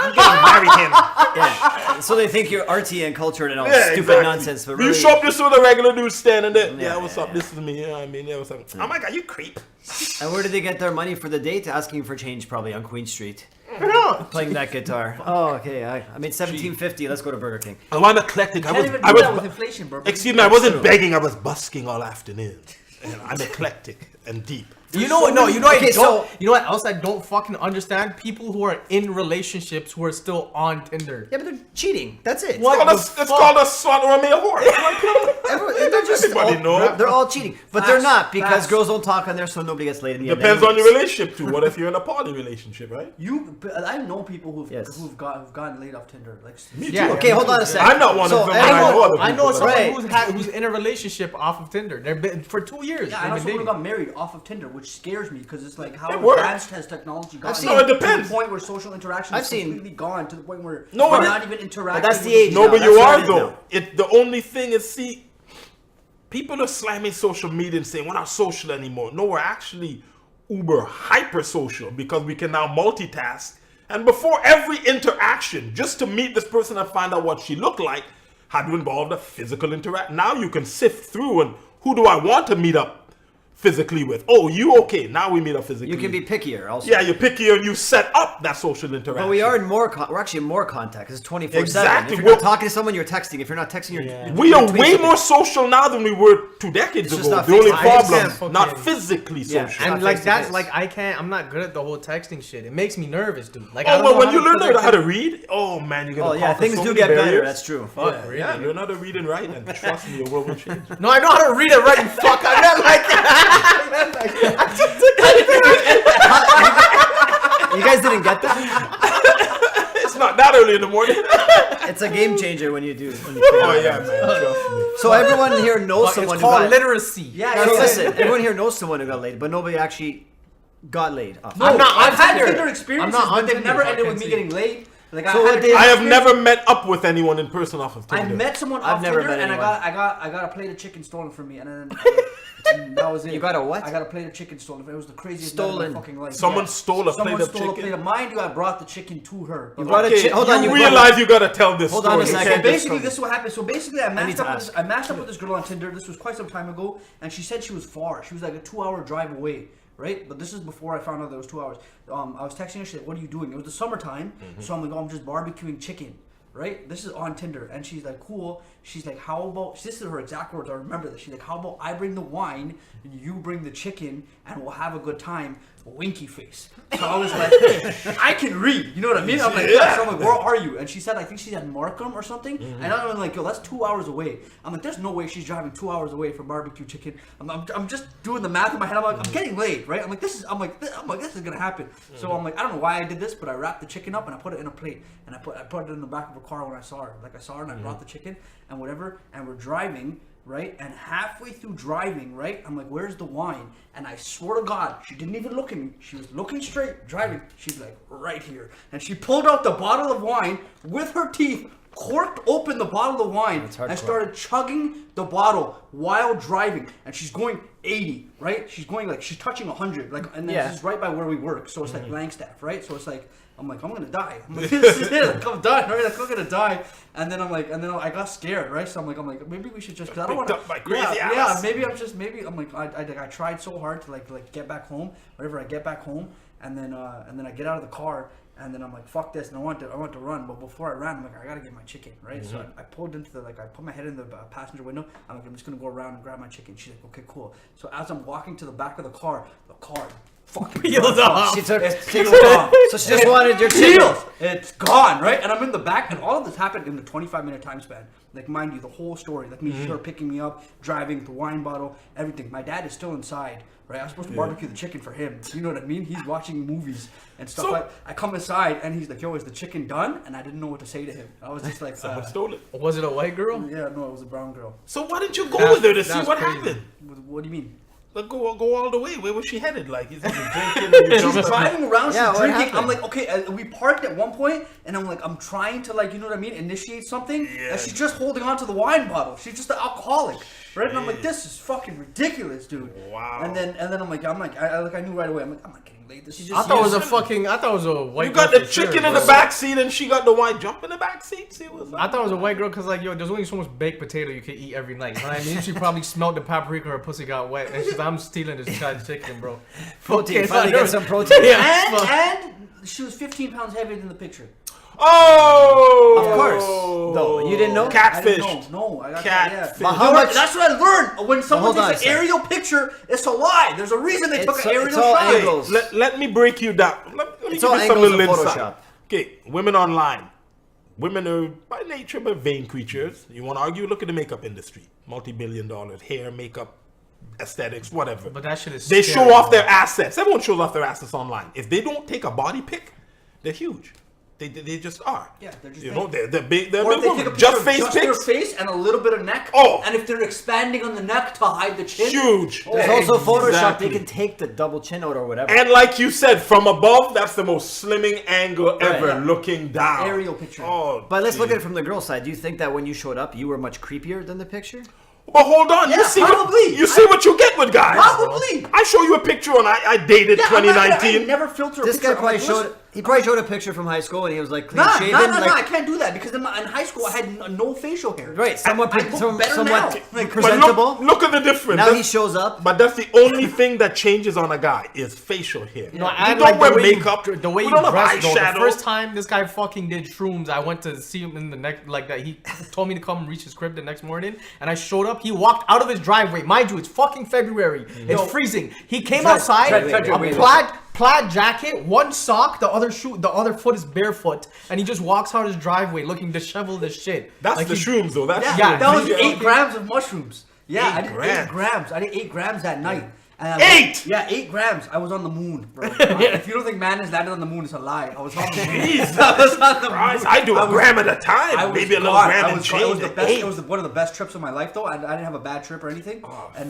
I'm getting married him. Yeah. So they think you're arty and cultured and all stupid nonsense. But really, you show up just with a regular dude standing there. Yeah, what's up? This is me. You know what I mean? Yeah, what's up? Oh my God, you creep. And where did they get their money for the date? Asking for change, probably on Queen Street. Playing that guitar. Oh, okay. I made $17.50. Let's go to Burger King. I'm eclectic. I was with inflation, bro. Excuse me. I wasn't begging. I was busking all afternoon. And I'm eclectic and deep. You know what? No, you know what? You know what else I don't fucking understand? People who are in relationships who are still on Tinder. Yeah, but they're cheating. That's it. It's called a son or a male whore. They're all cheating, but they're not because girls don't talk on there, so nobody gets laid in the end. Depends on your relationship too. What if you're in a poly relationship, right? I know people who've gotten laid off Tinder. Like me too. Yeah. Okay, hold on a second. I'm not one of them. I know someone who's in a relationship off of Tinder. They've been for 2 years. Yeah, I know someone who got married off of Tinder, which scares me because it's like how advanced has technology gotten? No, it depends. To the point where social interaction is completely gone to the point where we're not even interacting. But that's the age. No, but you are though. The only thing is, see, people are slamming social media and saying we're not social anymore. No, we're actually uber hyper social because we can now multitask. And before every interaction, just to meet this person and find out what she looked like, had to involve a physical interaction. Now you can sift through and who do I want to meet up physically with? Oh, you okay? Now we meet up physically. You can be pickier also. Yeah, you're pickier and you set up that social interaction. But we are in more. We're actually in more contact. It's 24/7. Exactly. If you're not talking to someone, you're texting. If you're not texting, you're we are way more social now than we were 2 decades ago. The only problem, not physically social. And like that's like I'm not good at the whole texting shit. It makes me nervous, dude. Like when you learn how to read, oh man, you're gonna. Oh yeah, things do get better. That's true. Fuck, yeah, learn how to read and write, and trust me, your world will change. No, I know how to read and write. Fuck, I'm not like that. You guys didn't get that? It's not that early in the morning. It's a game changer when you do. Oh yeah, man. Trust me. So everyone here knows someone who got literacy. Yeah. So listen, everyone here knows someone who got laid, but nobody actually got laid. No, I've had Tinder experiences, but they've never ended with me getting laid. Like I have never met up with anyone in person off of Tinder. I met someone off Tinder, and I got a plate of chicken stolen from me, and then that was it. You got a what? I got a plate of chicken stolen. It was the craziest stolen. night of my fucking life. Someone stole a plate of chicken. Mind you, I brought the chicken to her. You brought a chicken. Hold on, you realize you gotta tell this story. Hold on a second. So basically, this is what happened. So basically, I matched up with this girl on Tinder. This was quite some time ago, and she said she was far. She was like a 2-hour drive away. Right, but this is before I found out that it was 2 hours. I was texting her. She's like, "What are you doing?" It was the summertime, so I'm like, "Oh, I'm just barbecuing chicken." Right, this is on Tinder, and she's like, "Cool." She's like, "How about?" This is her exact words. I remember this. She's like, "How about I bring the wine and you bring the chicken, and we'll have a good time." Winky face. So I was like, I can read. You know what I mean? I'm like, yeah. So I'm like, where are you? And she said, I think she's at Markham or something. And I'm like, yo, that's 2 hours away. I'm like, there's no way she's driving 2 hours away for barbecue chicken. I'm just doing the math in my head. I'm like, I'm getting laid, right? I'm like, this is gonna happen. So I'm like, I don't know why I did this, but I wrapped the chicken up and I put it in a plate and I put it in the back of a car when I saw her. Like I saw her and I brought the chicken and whatever. And we're driving. Right, and halfway through driving, right, I'm like, where's the wine? And I swear to God, she didn't even look at me. She was looking straight, driving. She's like, right here. And she pulled out the bottle of wine with her teeth, corked open the bottle of wine That's hardcore. and started chugging the bottle while driving. And she's going 80, right? She's going like, she's touching 100, like, and then Yeah. this is right by where we work. So it's like Langstaff, right? So it's like, I'm like, I'm gonna die. I'm like, this is it. Like, I'm done, right? Like, I'm gonna die. And then I'm like, and then I got scared, right? So I'm like, maybe we should just, cause I don't want Picked up by to. crazy Yeah, ass. maybe I'm like, I tried so hard to like get back home. Whenever I get back home, and then I get out of the car. And then I'm like, fuck this, and I want to run. But before I ran, I'm like, I gotta get my chicken, right? So I pulled into I put my head in the passenger window. I'm like, I'm just gonna go around and grab my chicken. She's like, okay, cool. So as I'm walking to the back of the car fucking Peeled off. She took. It's peeled off. So she just wanted your chicken. Peeled. It's gone, right? And I'm in the back, and all of this happened in a 25-minute time span. Like, mind you, the whole story. Like, me, her picking me up, driving, the wine bottle, everything. My dad is still inside, right? I was supposed to barbecue the chicken for him. You know what I mean? He's watching movies and stuff. So- I come inside, and he's like, yo, is the chicken done? And I didn't know what to say to him. I was just like, Someone stole it. Was it a white girl? yeah, no, it was a brown girl. So why didn't you go with her to see That's what crazy. happened? What do you mean? Like go all the way. Where was she headed? Like, is it drinking? And you She's jumped- driving around, Yeah, she's what drinking. happened? I'm like, okay, we parked at one point, and I'm like, I'm trying to, like, you know what I mean, initiate something, Yeah. and she's just holding on to the wine bottle. She's just an alcoholic, right? And I'm like, this is fucking ridiculous, dude. Wow. And then I'm like, I knew right away. I'm like, I'm not getting laid. This is I just. thought it was a white You girl. got the for sure, chicken in bro. the back seat, and she got the wine. Jump in the back seat. See what's I up. thought it was a white girl because, like, yo, there's only so much baked potato you can eat every night. You know what I mean? She probably smelled the paprika, her pussy got wet, and she's like, I'm stealing this guy's chicken, bro. Protein. Okay, Finally so- get some protein. Yeah, fuck. And she was 15 pounds heavier than the picture. Oh, Of course. Though, you didn't know? I Catfish. didn't know. No, I got Catfish. But how much? That's what I learned. When someone hold on takes a an sec. aerial picture, it's a lie. There's a reason they took It's- an aerial it's all shot. angles. Let me break you down. Let me It's give all you some angles little of insight. Photoshop. Okay, women online. Women are by nature but vain creatures. You want to argue? Look at the makeup industry. Multi-billion-dollar hair, makeup, aesthetics, whatever. But that shit is They scary, show off bro. their assets. Everyone shows off their assets online. If they don't take a body pic, they're huge. They just are. Yeah, they're just you big. know they're big. They're Or big if they take women. a picture Just of face just their pics. face and a little bit of neck. Oh. And if they're expanding on the neck to hide the chin. Huge. There's also Photoshop. Exactly. They can take the double chin out or whatever. And like you said, from above, that's the most slimming angle ever. yeah. Looking down. Aerial picture. Oh, But let's look gee. at it from the girl side. Do you think that when you showed up, you were much creepier than the picture? But hold on, you Yeah, see probably. what you get with guys. Probably. I show you a picture when I dated Yeah, I'm not gonna- 2019. I never filter a This picture. guy probably I'm like, showed. listen, He probably showed a picture from high school, and he was like clean Nah, shaven. I like, can't do that because in high school I had no facial hair. Right, somewhat, I look better somewhat now. like But presentable. look at the difference. Now he That's- shows up. But that's the only thing that changes on a guy is facial hair. No, we and don't like wear the way makeup. the way we you don't have dress, though. The eyeshadow. first time this guy fucking did shrooms, I went to see him in the next, like that. He told me to come reach his crib the next morning, and I showed up. He walked out of his driveway. Mind you, it's fucking February. It's freezing. He came Dred, outside, Dred, a wait. plaid jacket, one sock, the other foot is barefoot, and he just walks out his driveway looking disheveled as shit. That's Like the he- shrooms though. That's Yeah, Yeah, that was yeah. 8 grams of mushrooms. Yeah, I 8 did 8 grams. grams. I did 8 grams that night. And 8? Yeah, 8 grams. I was on the moon, bro. If you don't think man has landed on the moon, it's a lie. I was on the moon. Jesus I was on the Christ, moon. I do a was- gram at a time. I was Maybe a little gone. gram I and was gone. change. It was the best. Eight. It was one of the best trips of my life, though. I didn't have a bad trip or anything.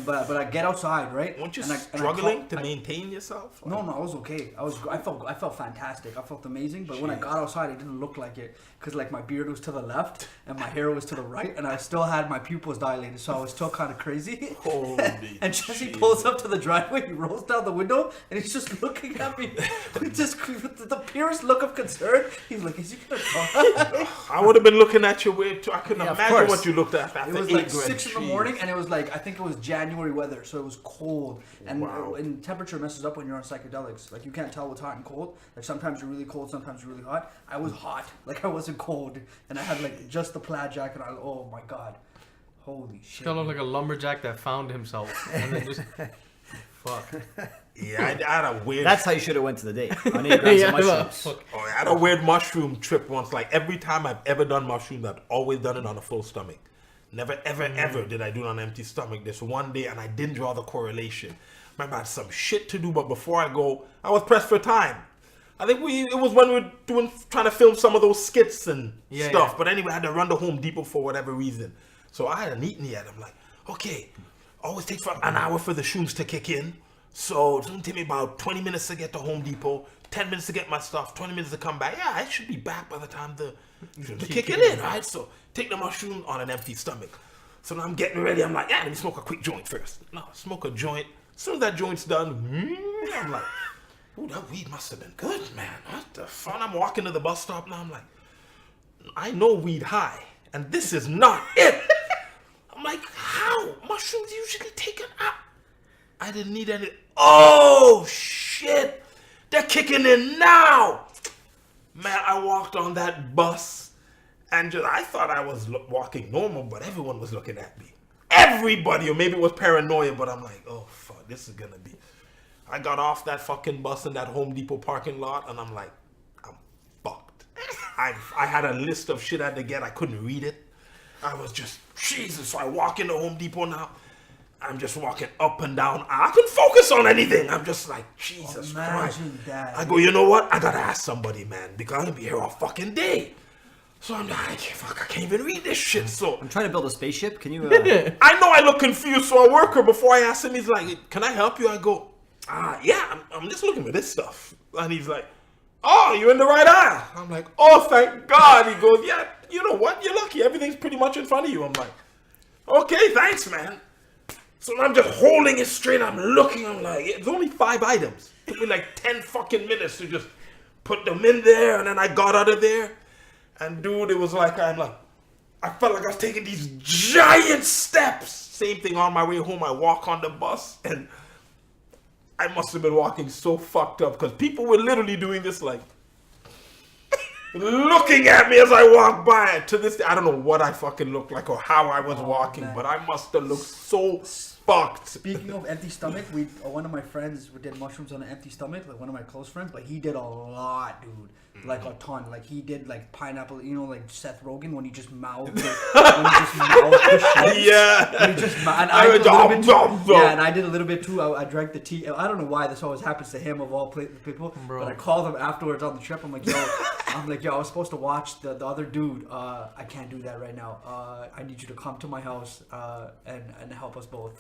But I get outside, right? Weren't you And I struggling caught- to maintain yourself? No, I was okay. I felt fantastic. I felt amazing. But when I got outside, it didn't look like it because like my beard was to the left and my hair was to the right, and I still had my pupils dilated, so I was still kind of crazy. Holy And Jesse Jesus. pulls up to the driveway. He rolls down the window and he's just looking at me with the purest look of concern. He's like, "Is he gonna die?" I would have been looking at you weird too. I couldn't Yeah, of imagine course. what you looked at after It was 8 like grams. 6 in the Jeez. morning, and it was like I think it was January weather, so it was cold, and Wow. and temperature messes up when you're on psychedelics. Like you can't tell what's hot and cold. Like sometimes you're really cold, sometimes you're really hot. I was hot, like I wasn't cold, and I had like just the plaid jacket on. Oh my god, holy shit! Kind of like a lumberjack that found himself, and then just fuck. Yeah, I had a weird. That's how you should have went to the date. On 8 grams of mushrooms. fuck. Oh, I had a weird mushroom trip once. Like every time I've ever done mushrooms, I've always done it on a full stomach. Never, ever, ever did I do it on an empty stomach. This one day, and I didn't draw the correlation. Remember, I had some shit to do, but before I go, I was pressed for time. I think it was when we were trying to film some of those skits and Yeah, stuff. yeah. But anyway, I had to run to Home Depot for whatever reason. So I hadn't eaten yet. I'm like, okay, always takes an hour for the shrooms to kick in. So it's going to take me about 20 minutes to get to Home Depot, 10 minutes to get my stuff, 20 minutes to come back. Yeah, I should be back by the time the kick it in, right? So take the mushroom on an empty stomach. So now I'm getting ready. I'm like, yeah, let me smoke a quick joint first. No, smoke a joint. As soon as that joint's done, I'm like, ooh, that weed must have been good, man. What the fuck? I'm walking to the bus stop now. I'm like, I know weed high, and this is not it. I'm like, how? Mushrooms usually taken out. I didn't need any. Oh, shit. They're kicking in now. Man, I walked on that bus, and I thought I was walking normal, but everyone was looking at me. Everybody, or maybe it was paranoia, but I'm like, oh, fuck, this is going to be. I got off that fucking bus in that Home Depot parking lot, and I'm like, I'm fucked. I had a list of shit I had to get. I couldn't read it. I was just, Jesus. So I walk into Home Depot now. I'm just walking up and down. I couldn't focus on anything. I'm just like, Jesus Christ. That. I go, you know what? I gotta ask somebody, man, because I'm gonna be here all fucking day. So I'm like, fuck, I can't even read this shit. So I'm trying to build a spaceship. Can you? I know I look confused. So a worker, before I ask him, he's like, can I help you? I go, yeah, I'm just looking for this stuff. And he's like, oh, you're in the right aisle. I'm like, oh, thank God. He goes, yeah, you know what? You're lucky. Everything's pretty much in front of you. I'm like, okay, thanks, man. So I'm just holding it straight. I'm looking. I'm like, it's only 5 items. It took me like 10 fucking minutes to just put them in there. And then I got out of there. And dude, it was like, I felt like I was taking these giant steps. Same thing on my way home. I walk on the bus and I must have been walking so fucked up because people were literally doing this like looking at me as I walked by. To this day, I don't know what I fucking looked like or how I was walking, man. but I must have looked so fucked. Speaking of empty stomach, one of my friends did mushrooms on an empty stomach, like one of my close friends, but he did a lot, dude. Like a ton. Like he did like pineapple, you know, like Seth Rogen when he just mouthed the shit. Yeah. And he just and I did a little bit too. Yeah, and I did a little bit too. I drank the tea. I don't know why this always happens to him of all people. Bro. But I called him afterwards on the trip. I'm like, yo, I was supposed to watch the other dude. I can't do that right now. I need you to come to my house and help us both.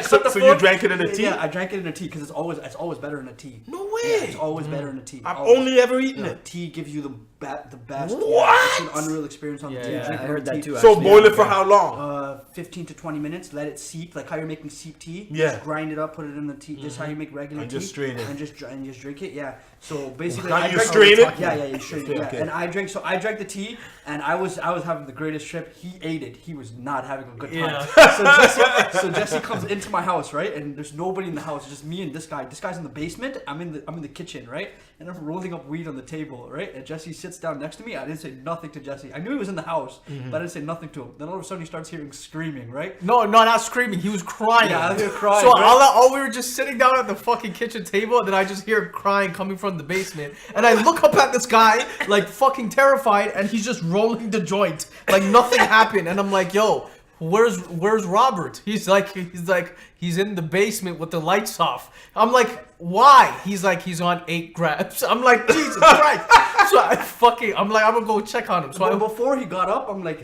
So you drank it in a tea? Yeah, I drank it in a tea because it's always better in a tea. No way. Yeah, it's always better in a tea. I've Always. only ever eaten it. Tea gives you the best. What? It's an unreal experience on the tea. Yeah, Drink I heard that tea. too. So actually. boil it for how long? 15 to 20 minutes. Let it seep, like how you're making seep tea. Yeah. Just grind it up, put it in the tea. Just how you make regular And tea. just strain it. And just drink it. Yeah. So basically, Now I you drank- strain it? Yeah, you strain it. Yeah. Okay. And I drank the tea, and I was having the greatest trip. He ate it. He was not having a good time. Yeah. So Jesse comes into my house, right? And there's nobody in the house, just me and this guy. This guy's in the basement. I'm in the kitchen, right? And I'm rolling up weed on the table, right? And Jesse sits down next to me. I didn't say nothing to Jesse. I knew he was in the house, but I didn't say nothing to him. Then all of a sudden he starts hearing screaming, right? No, not screaming. He was crying. Yeah, I was crying. So right? all we were just sitting down at the fucking kitchen table, and then I just hear crying coming from the basement, and I look up at this guy like fucking terrified, and he's just rolling the joint like nothing happened, and I'm like, yo. Where's Robert? He's in the basement with the lights off. I'm like, why? He's like, he's on 8 grams. I'm like, Jesus Christ. So I'm gonna go check on him. So but before he got up, I'm like,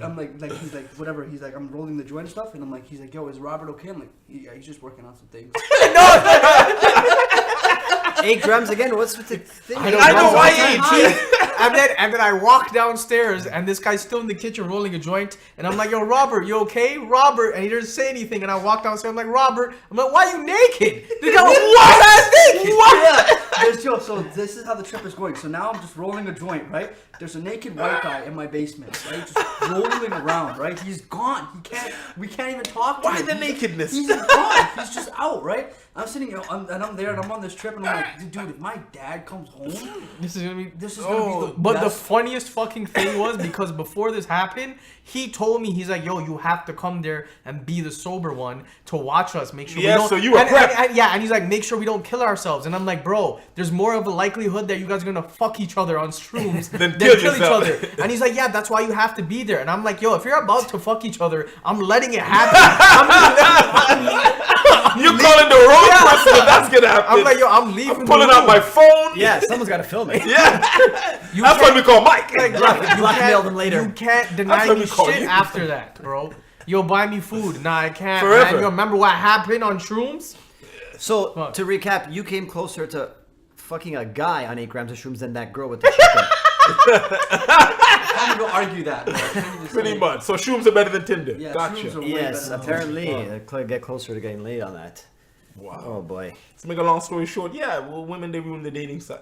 he's like, whatever. He's like, I'm rolling the joint stuff, and he's like, yo, is Robert okay? I'm like, yeah, he's just working on some things. 8 grams again? What's with the thing? I know why he and then I walk downstairs, and this guy's still in the kitchen rolling a joint, and I'm like, yo, Robert, you okay? Robert, and he doesn't say anything, and I walk downstairs, I'm like, Robert, I'm like, why are you naked? The guy was what? Naked? What? Yeah. So this is how the trip is going. So now I'm just rolling a joint, right? There's a naked white guy in my basement, right? Just rolling around, right? He's gone. We can't even talk to him. Why the nakedness? He's gone. He's just out, right? I'm sitting here, and I'm there, and I'm on this trip, and I'm like, dude, if my dad comes home, This is gonna be the But the best. funniest fucking thing was, because before this happened, he told me, he's like, yo, you have to come there and be the sober one to watch us, make sure we don't. So you were prepped. And he's like, make sure we don't kill ourselves. And I'm like, bro, there's more of a likelihood that you guys are gonna fuck each other on shrooms than kill each yourself. other. And he's like, yeah, that's why you have to be there. And I'm like, yo, if you're about to fuck each other, I'm letting it happen. You're calling the wrong person if that's gonna happen. I'm like, yo, I'm leaving. I'm pulling out my phone. Yeah, someone's got to film it. Yeah. That's why we call Mike. Blackmail them later. You can't deny That's what me we call shit you. after that, bro. Yo, buy me food. Nah, I can't. Forever. Man. You remember what happened on shrooms? So to recap, you came closer to fucking a guy on 8 grams of shrooms than that girl with the chicken. I can't even argue that. Bro. I can't even Pretty say- much. So shrooms are better than Tinder. Yeah, Gotcha. shrooms are way Yes, better than apparently. Tinder. Get closer to getting laid on that. Wow. Oh boy. To make a long story short, yeah, well, women, they ruin the dating site.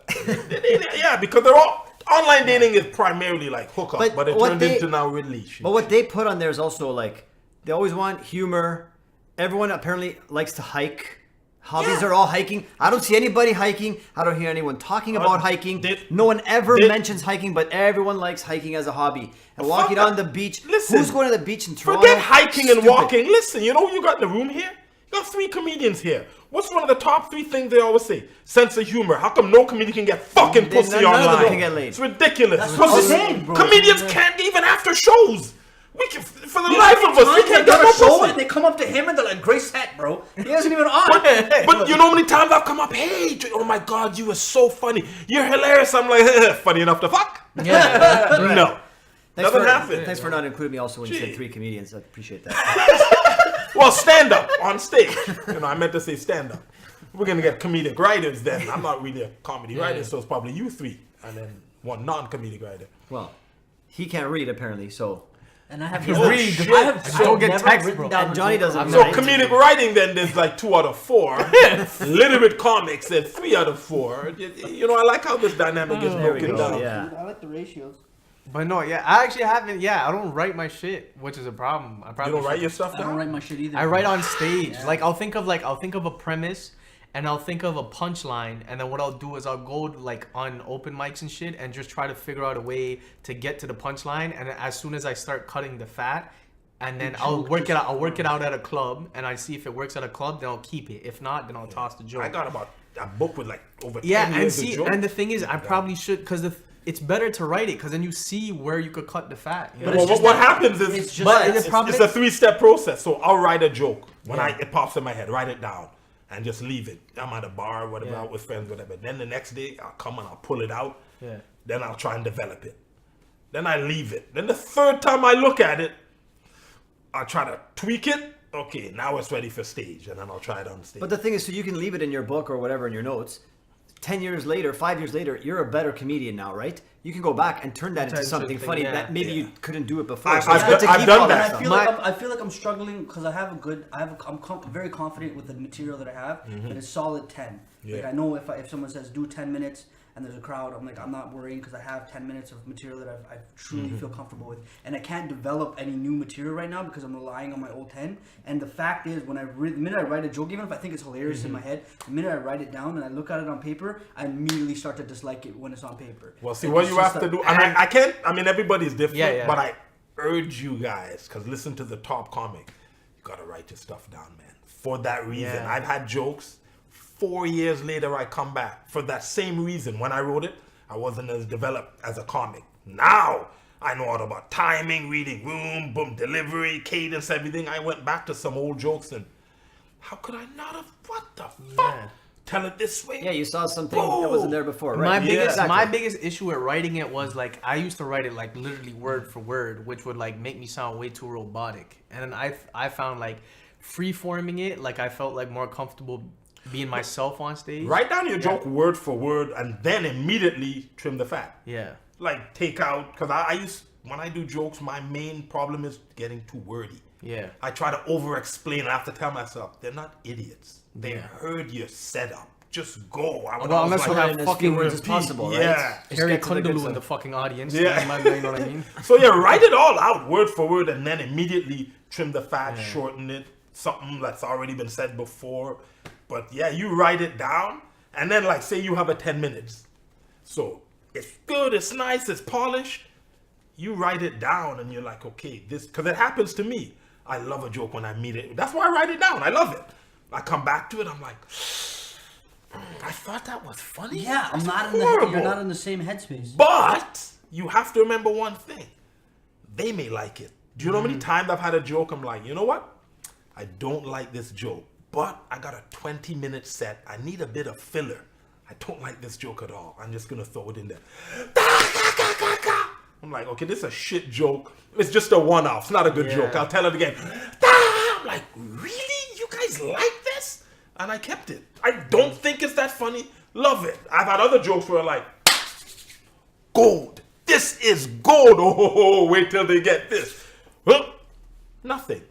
Yeah, because they're all online dating is primarily like hookup, but it what turned they- into now relationship. But what they put on there is also like they always want humor. Everyone apparently likes to hike. Hobbies Yeah. are all hiking. I don't see anybody hiking. I don't hear anyone talking about hiking. No one ever did- mentions hiking, but everyone likes hiking as a hobby. And walking Fuck on that. the beach. Listen, Who's going to the beach in Toronto? Forget hiking and Stupid. walking. Listen, you know who you got in the room here? You got 3 comedians here. What's one of the top 3 things they always say? Sense of humor. How come no comedian can get fucking Then pussy none of them online? can get laid. It's ridiculous. That's what I'm Pussy- saying, bro. Comedians can't even after shows. We can, for the You know life how of many us, we times can't they get got no a show pussy. and they come up to him and they're like, "Great set, bro." He isn't even on. But you know how many times I've come up, hey, oh my God, you are so funny. You're hilarious. I'm like, funny enough to fuck? Yeah. No. Thanks Doesn't for, happen. Thanks for not including me also when you said Gee. 3 comedians. I appreciate that. Well, stand up on stage. You know, I meant to say stand up. We're going to get comedic writers then. I'm not really a comedy writer, so it's probably you 3. And then 1 non-comedic writer. Well, he can't read apparently, so. And I have can never- read. I have Just don't get never text, written bro. down And a Johnny joke. doesn't I'm know. So Right. comedic writing then there's like 2 out of 4. Literate comics and 3 out of 4. You know, I like how this dynamic is There we broken go, down. yeah. I like the ratios. But no, yeah, I actually haven't. Yeah, I don't write my shit, which is a problem. I You probably don't write should. your stuff I don't down? write my shit either. I write on stage. Yeah. Like I'll think of a premise, and I'll think of a punchline, and then what I'll do is I'll go like on open mics and shit, and just try to figure out a way to get to the punchline. And as soon as I start cutting the fat, and then I'll work it out. I'll work it out at a club, and I see if it works at a club, then I'll keep it. If not, then I'll toss the joke. I got about a book with like over 10 Yeah, and years of see, jokes. and the thing is, I probably should, because it's better to write it, because then you see where you could cut the fat. You know? But Well, it's just what that- happens is it's just But that- it's probably- it's a 3-step process. So I'll write a joke when Yeah. it pops in my head, write it down, and just leave it. I'm at a bar, whatever, Yeah. out with friends, whatever. Then the next day I'll come and I'll pull it out. Yeah. Then I'll try and develop it. Then I leave it. Then the 3rd time I look at it, I'll try to tweak it. Okay, now it's ready for stage, and then I'll try it on stage. But the thing is, so you can leave it in your book or whatever in your notes. 10 years later, 5 years later, you're a better comedian now, right? You can go back and turn that into Turn something something, funny yeah. that maybe Yeah. you couldn't do it before. I've So it's done- good to I've keep done all that. that I stuff. feel like I'm struggling because I'm very confident with the material that I have, and it's solid 10. Like Yeah. I know if someone says do 10 minutes and there's a crowd, I'm like, I'm not worrying because I have 10 minutes of material that I truly feel comfortable with, and I can't develop any new material right now because I'm relying on my old 10. And the fact is, when the minute I write a joke, even if I think it's hilarious in my head, the minute I write it down and I look at it on paper, I immediately start to dislike it when it's on paper. Well, see, Like, what it's you just have to a- do, and I can't, I mean, everybody's different, Yeah, yeah. but I urge you guys, because listen to the top comic, you got to write your stuff down, man. For that reason. Yeah. I've had jokes, 4 years later, I come back. For that same reason, when I wrote it, I wasn't as developed as a comic. Now, I know all about timing, reading room, boom, delivery, cadence, everything. I went back to some old jokes and how could I not have, what the fuck? Yeah. Tell it this way? Yeah, you saw something that wasn't there before, My right? biggest Exactly. my biggest issue with writing it was like I used to write it like literally word for word, which would like make me sound way too robotic. And then I found like free forming it, like I felt like more comfortable being myself on stage. Write down your joke word for word and then immediately trim the fat. Yeah. Like take out, because when I do jokes, my main problem is getting too wordy. Yeah. I try to over explain and I have to tell myself, they're not idiots. They Yeah. heard your setup. Just go. Well, unless you Right, have in as fucking few words as repeat. possible, right? Yeah. Just Harry get to the good Kondabolu in stuff. the fucking audience. Yeah. You know what I mean? So yeah, write it all out word for word and then immediately trim the fat, shorten it, something that's already been said before. But yeah, you write it down and then like say you have a 10 minutes. So it's good, it's nice, it's polished. You write it down and you're like, okay, this, because it happens to me. I love a joke when I meet it. That's why I write it down. I love it. I come back to it, I'm like, I thought that was funny. Yeah, I'm That's not in horrible. you're not in the same headspace. But you have to remember one thing. They may like it. Do you know how many times I've had a joke? I'm like, you know what? I don't like this joke, but I got a 20-minute set. I need a bit of filler. I don't like this joke at all. I'm just going to throw it in there. I'm like, okay, this is a shit joke. It's just a one-off. It's not a good Yeah. joke. I'll tell it again. I'm like, really? You guys like this? And I kept it. I don't think it's that funny, Love it. I've had other jokes where like, gold. This is gold. Oh, wait till they get this. Well, nothing.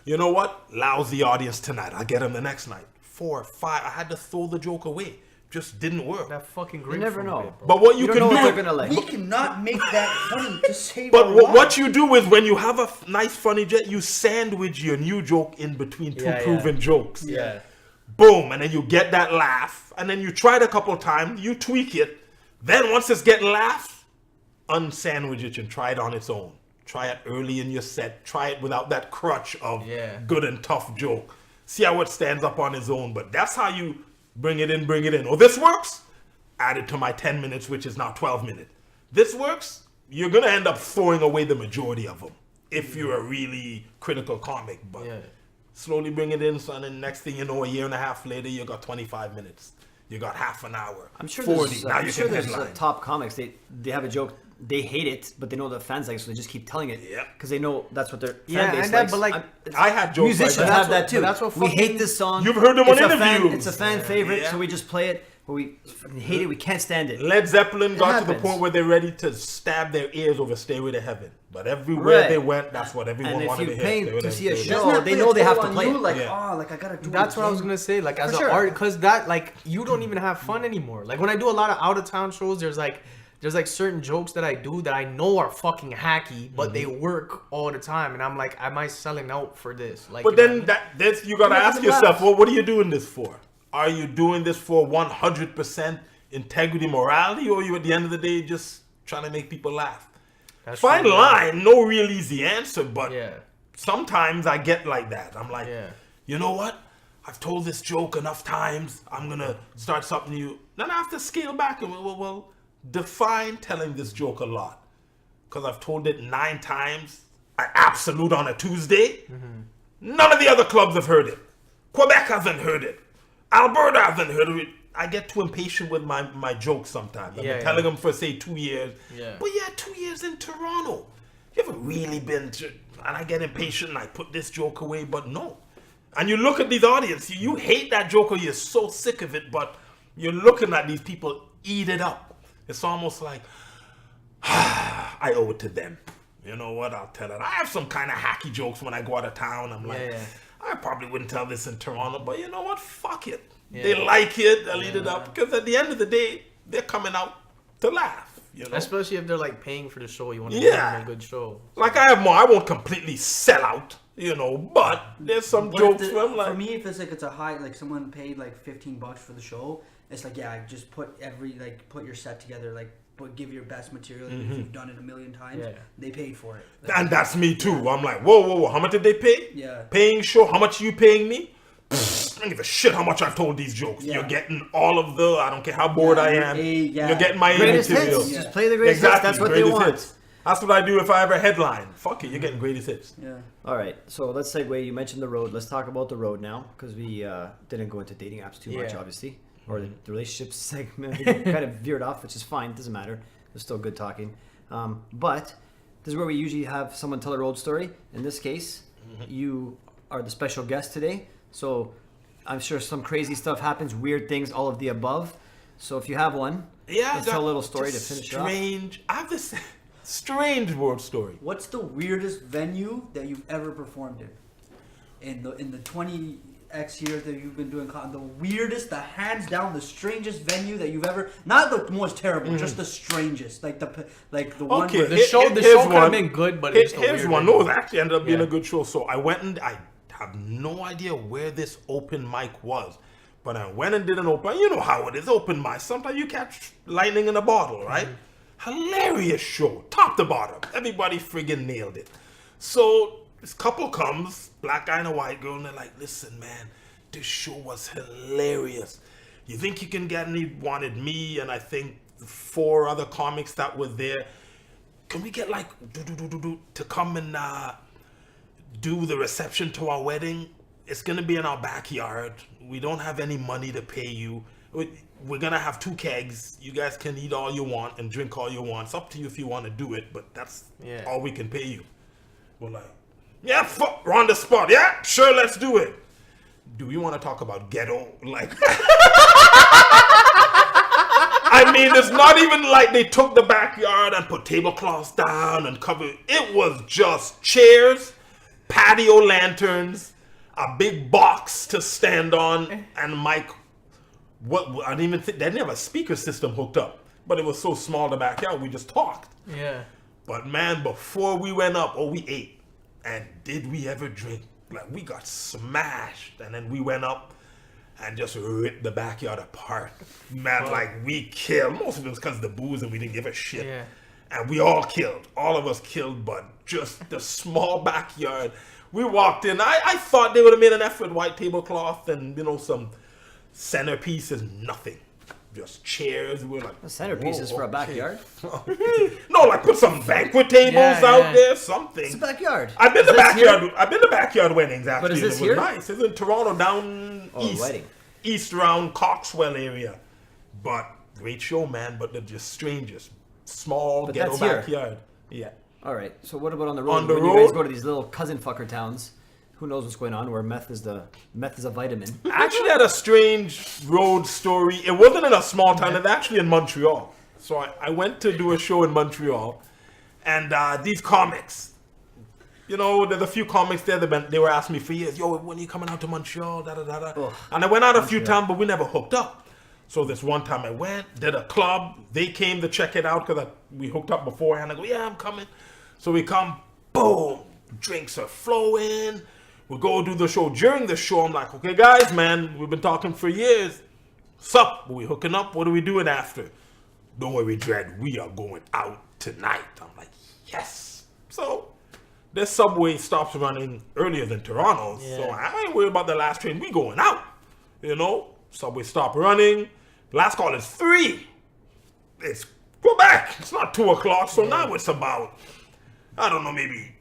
You know what? Lousy audience tonight. I'll get them the next night. 4 or 5. I had to throw the joke away. Just didn't work. That fucking You grapefruit. never know. bit, bro. But what you You don't can know what do, they're gonna like. We cannot make that funny to save but our what lives. you do is when you have a nice funny joke, you sandwich your new joke in between two Yeah, proven jokes. Yeah. Boom, and then you get that laugh, and then you try it a couple times, you tweak it. Then once it's getting laughs, unsandwich it and try it on its own. Try it early in your set. Try it without that crutch of good and tough joke. See how it stands up on its own. But that's how you bring it in, bring it in. Oh, this works? Add it to my 10 minutes, which is now 12 minutes. This works? You're going to end up throwing away the majority of them if you're a really critical comic. But slowly bring it in, son, and next thing you know, a year and a half later, you got 25 minutes. You got half an hour. I'm sure 40. there's, Now I'm you sure can there's headline. top comics. They have a joke. They hate it, but they know the fans like it, so they just keep telling it. Yeah. Because they know that's what their fan Yeah, base and that- likes. but, like, I had jokes musicians like that. have that too. But that's what we fucking- hate this song. You've heard them on It's a fan- interviews. It's a fan favorite, Yeah. so we just play it. But we fucking hate it. We can't stand it. Led Zeppelin got to the happens. point where they're ready to stab their ears over Stairway to Heaven. But everywhere Right. they went, that's what everyone And if wanted you to pay hear. Stairway to to see a Heaven. show, Doesn't that they play know a they have toll to on play you? it. Like, Yeah. like I gotta do That's it what I was again. gonna say. Like as For an sure. art, because that like you don't even have fun anymore. Like when I do a lot of out of town shows, there's like certain jokes that I do that I know are fucking hacky, but they work all the time, and I'm like, am I selling out for this? Like, But you know then what that's you gotta Making ask them yourself, laugh. well, what are you doing this for? Are you doing this for 100% integrity, morality, or are you at the end of the day just trying to make people laugh? That's Fine true, yeah. line, no real easy answer, but Yeah. sometimes I get like that. I'm like, Yeah. you know what? I've told this joke enough times. I'm gonna start something new. Then I have to scale back and well, define telling this joke a lot. Because I've told it 9 times. I absolute on a Tuesday. None of the other clubs have heard it. Quebec hasn't heard it. Alberta hasn't heard of it. I get too impatient with my jokes sometimes. I've Yeah, been telling yeah. them for say 2 years. Yeah. But yeah, 2 years in Toronto. You haven't really been to, and I get impatient and I put this joke away, but no. And you look at these audience, you hate that joke or you're so sick of it, but you're looking at these people eat it up. It's almost like, I owe it to them. You know what? I'll tell it. I have some kind of hacky jokes when I go out of town. I'm like, Yeah. I probably wouldn't tell this in Toronto, but you know what? Fuck it. Yeah. They like it. They'll eat it up. Because at the end of the day, they're coming out to laugh. You know? Especially if they're like paying for the show, you want to Yeah. give them a good show. Like I have more. I won't completely sell out, you know, but there's some But jokes if where I'm like, for me, if it's like it's a high, like someone paid like $15 for the show, it's like just put put your set together, like give your best material. If you've done it a million times, Yeah. they paid for it. and that's me too. I'm like, whoa, how much did they pay? Yeah. Paying show, how much are you paying me? I don't give a shit how much I've told these jokes. Yeah. You're getting all of the, I don't care how bored Yeah, I your am. yeah. You're getting my Greatest material. hits. Yeah. Just play the greatest hits. That's what they greatest want. hits. That's what I do if I ever headline. Fuck it, you're getting greatest hits. Yeah. All right, so let's segue. You mentioned the road. Let's talk about the road now, because we didn't go into dating apps too much, Yeah. obviously, or the relationships segment. We kind of veered off, which is fine. Doesn't matter. It's still good talking. But this is where we usually have someone tell a road story. In this case, you are the special guest today, so I'm sure some crazy stuff happens, weird things, all of the above. So if you have one, Yeah, I let's got tell a little story to just finish it off. strange. I have this strange world story. What's the weirdest venue that you've ever performed in? In the 20x years that you've been doing the weirdest, the hands down, the strangest venue that you've ever, not the most terrible, just the strangest, like the one. Okay, Where, The show could have been good, but it's just a here's weird one. venue. No, it actually ended up being Yeah. a good show. So I went and I have no idea where this open mic was, but I went and did an open. You know how it is, open mic. Sometimes you catch lightning in a bottle, right? Hilarious show, top to bottom. Everybody friggin' nailed it. So this couple comes, black guy and a white girl, and they're like, "Listen, man, this show was hilarious. You think you can get?" And he wanted me, and I think 4 other comics that were there. Can we get like to come and do the reception to our wedding? It's gonna be in our backyard. We don't have any money to pay you. We're gonna have 2 kegs. You guys can eat all you want and drink all you want. It's up to you if you want to do it, but that's Yeah. all we can pay you. We're like, yeah, fuck, we're on the spot. Yeah, sure, let's do it. Do we want to talk about ghetto? Like, I mean, it's not even like they took the backyard and put tablecloths down and covered. It was just chairs, patio lanterns, a big box to stand on, and Mike. What I didn't even think they didn't have a speaker system hooked up, but it was so small the backyard we just talked. Yeah. But man, before we went up, we ate, and did we ever drink? Like we got smashed, and then we went up and just ripped the backyard apart. Man, like we killed. Most of it was because of the booze, and we didn't give a shit. Yeah. And we all killed. All of us killed, but just the small backyard. We walked in. I thought they would have made an effort, white tablecloth and some centerpieces. Nothing. Just chairs. We were like, The centerpieces for a backyard. no, like put some banquet tables out there, something. It's a backyard. I've been Is to this backyard. here? I've been to backyard weddings actually. But is this and it was here? nice. It's in Toronto, down east, wedding. east around Coxwell area. But great show, man. But they're just strangers. Small But ghetto that's here. backyard. Yeah. All right. So what about on the road? On the when you guys road? go to these little cousin fucker towns, who knows what's going on? Where meth is a vitamin. I actually had a strange road story. It wasn't in a small town. It's actually in Montreal. So I went to do a show in Montreal, and these comics, there's a few comics there that they were asking me for years, yo, when are you coming out to Montreal, da da da da. Ugh. And I went out a few times, but we never hooked up. So this one time I went, did a club. They came to check it out because we hooked up beforehand. I go, yeah, I'm coming. So we come, boom, drinks are flowing. We go do the show. During the show, I'm like, okay, guys, man, we've been talking for years. Sup? Are we hooking up? What are we doing after? Don't worry, Dred, we are going out tonight. I'm like, yes. So this subway stops running earlier than Toronto, so I ain't worried about the last train. We going out, Subway stop running. Last call is 3. It's go back. It's not 2 o'clock, so now it's about, I don't know, maybe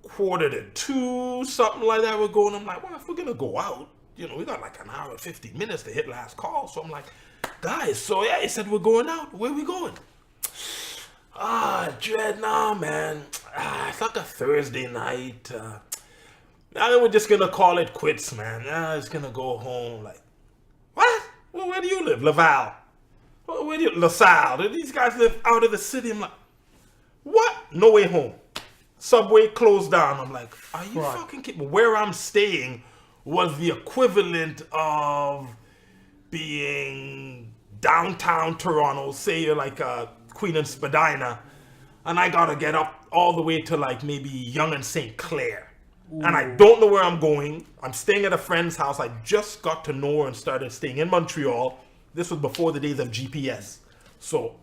1:45, something like that. We're going. I'm like, well, if we're gonna go out, we got like an hour and 50 minutes to hit last call. So I'm like, guys, so yeah, he said we're going out. Where are we going? Dred, nah, man. It's like a Thursday night. Now then we're just gonna call it quits, man. It's gonna go home. Like, what? Well, where do you live? Laval. Well, where do you? LaSalle. These guys live out of the city. I'm like, what? No way home. Subway closed down. I'm like, are you fucking kidding? Where I'm staying was the equivalent of being downtown Toronto. Say you're like Queen and Spadina, and I gotta get up all the way to like maybe Yonge and St. Clair. Ooh. And I don't know where I'm going. I'm staying at a friend's house. I just got to know her and started staying in Montreal. This was before the days of GPS. So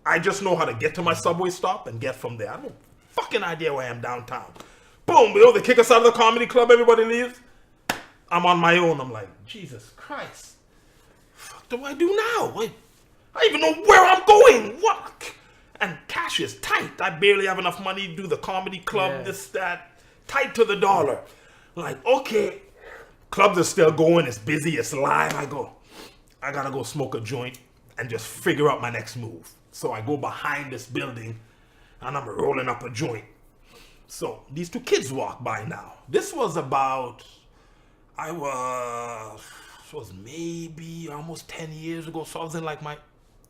I just know how to get to my subway stop and get from there. I don't fucking idea where I am downtown. Boom, they kick us out of the comedy club, everybody leaves. I'm on my own. I'm like, Jesus Christ. What do I do now? I don't even know where I'm going. What? And cash is tight. I barely have enough money to do the comedy club, this, that. Tight to the dollar. Like, okay. Clubs are still going. It's busy. It's live. I gotta go smoke a joint and just figure out my next move. So I go behind this building and I'm rolling up a joint. So these 2 kids walk by now. This was about, was maybe almost 10 years ago. So I was in like my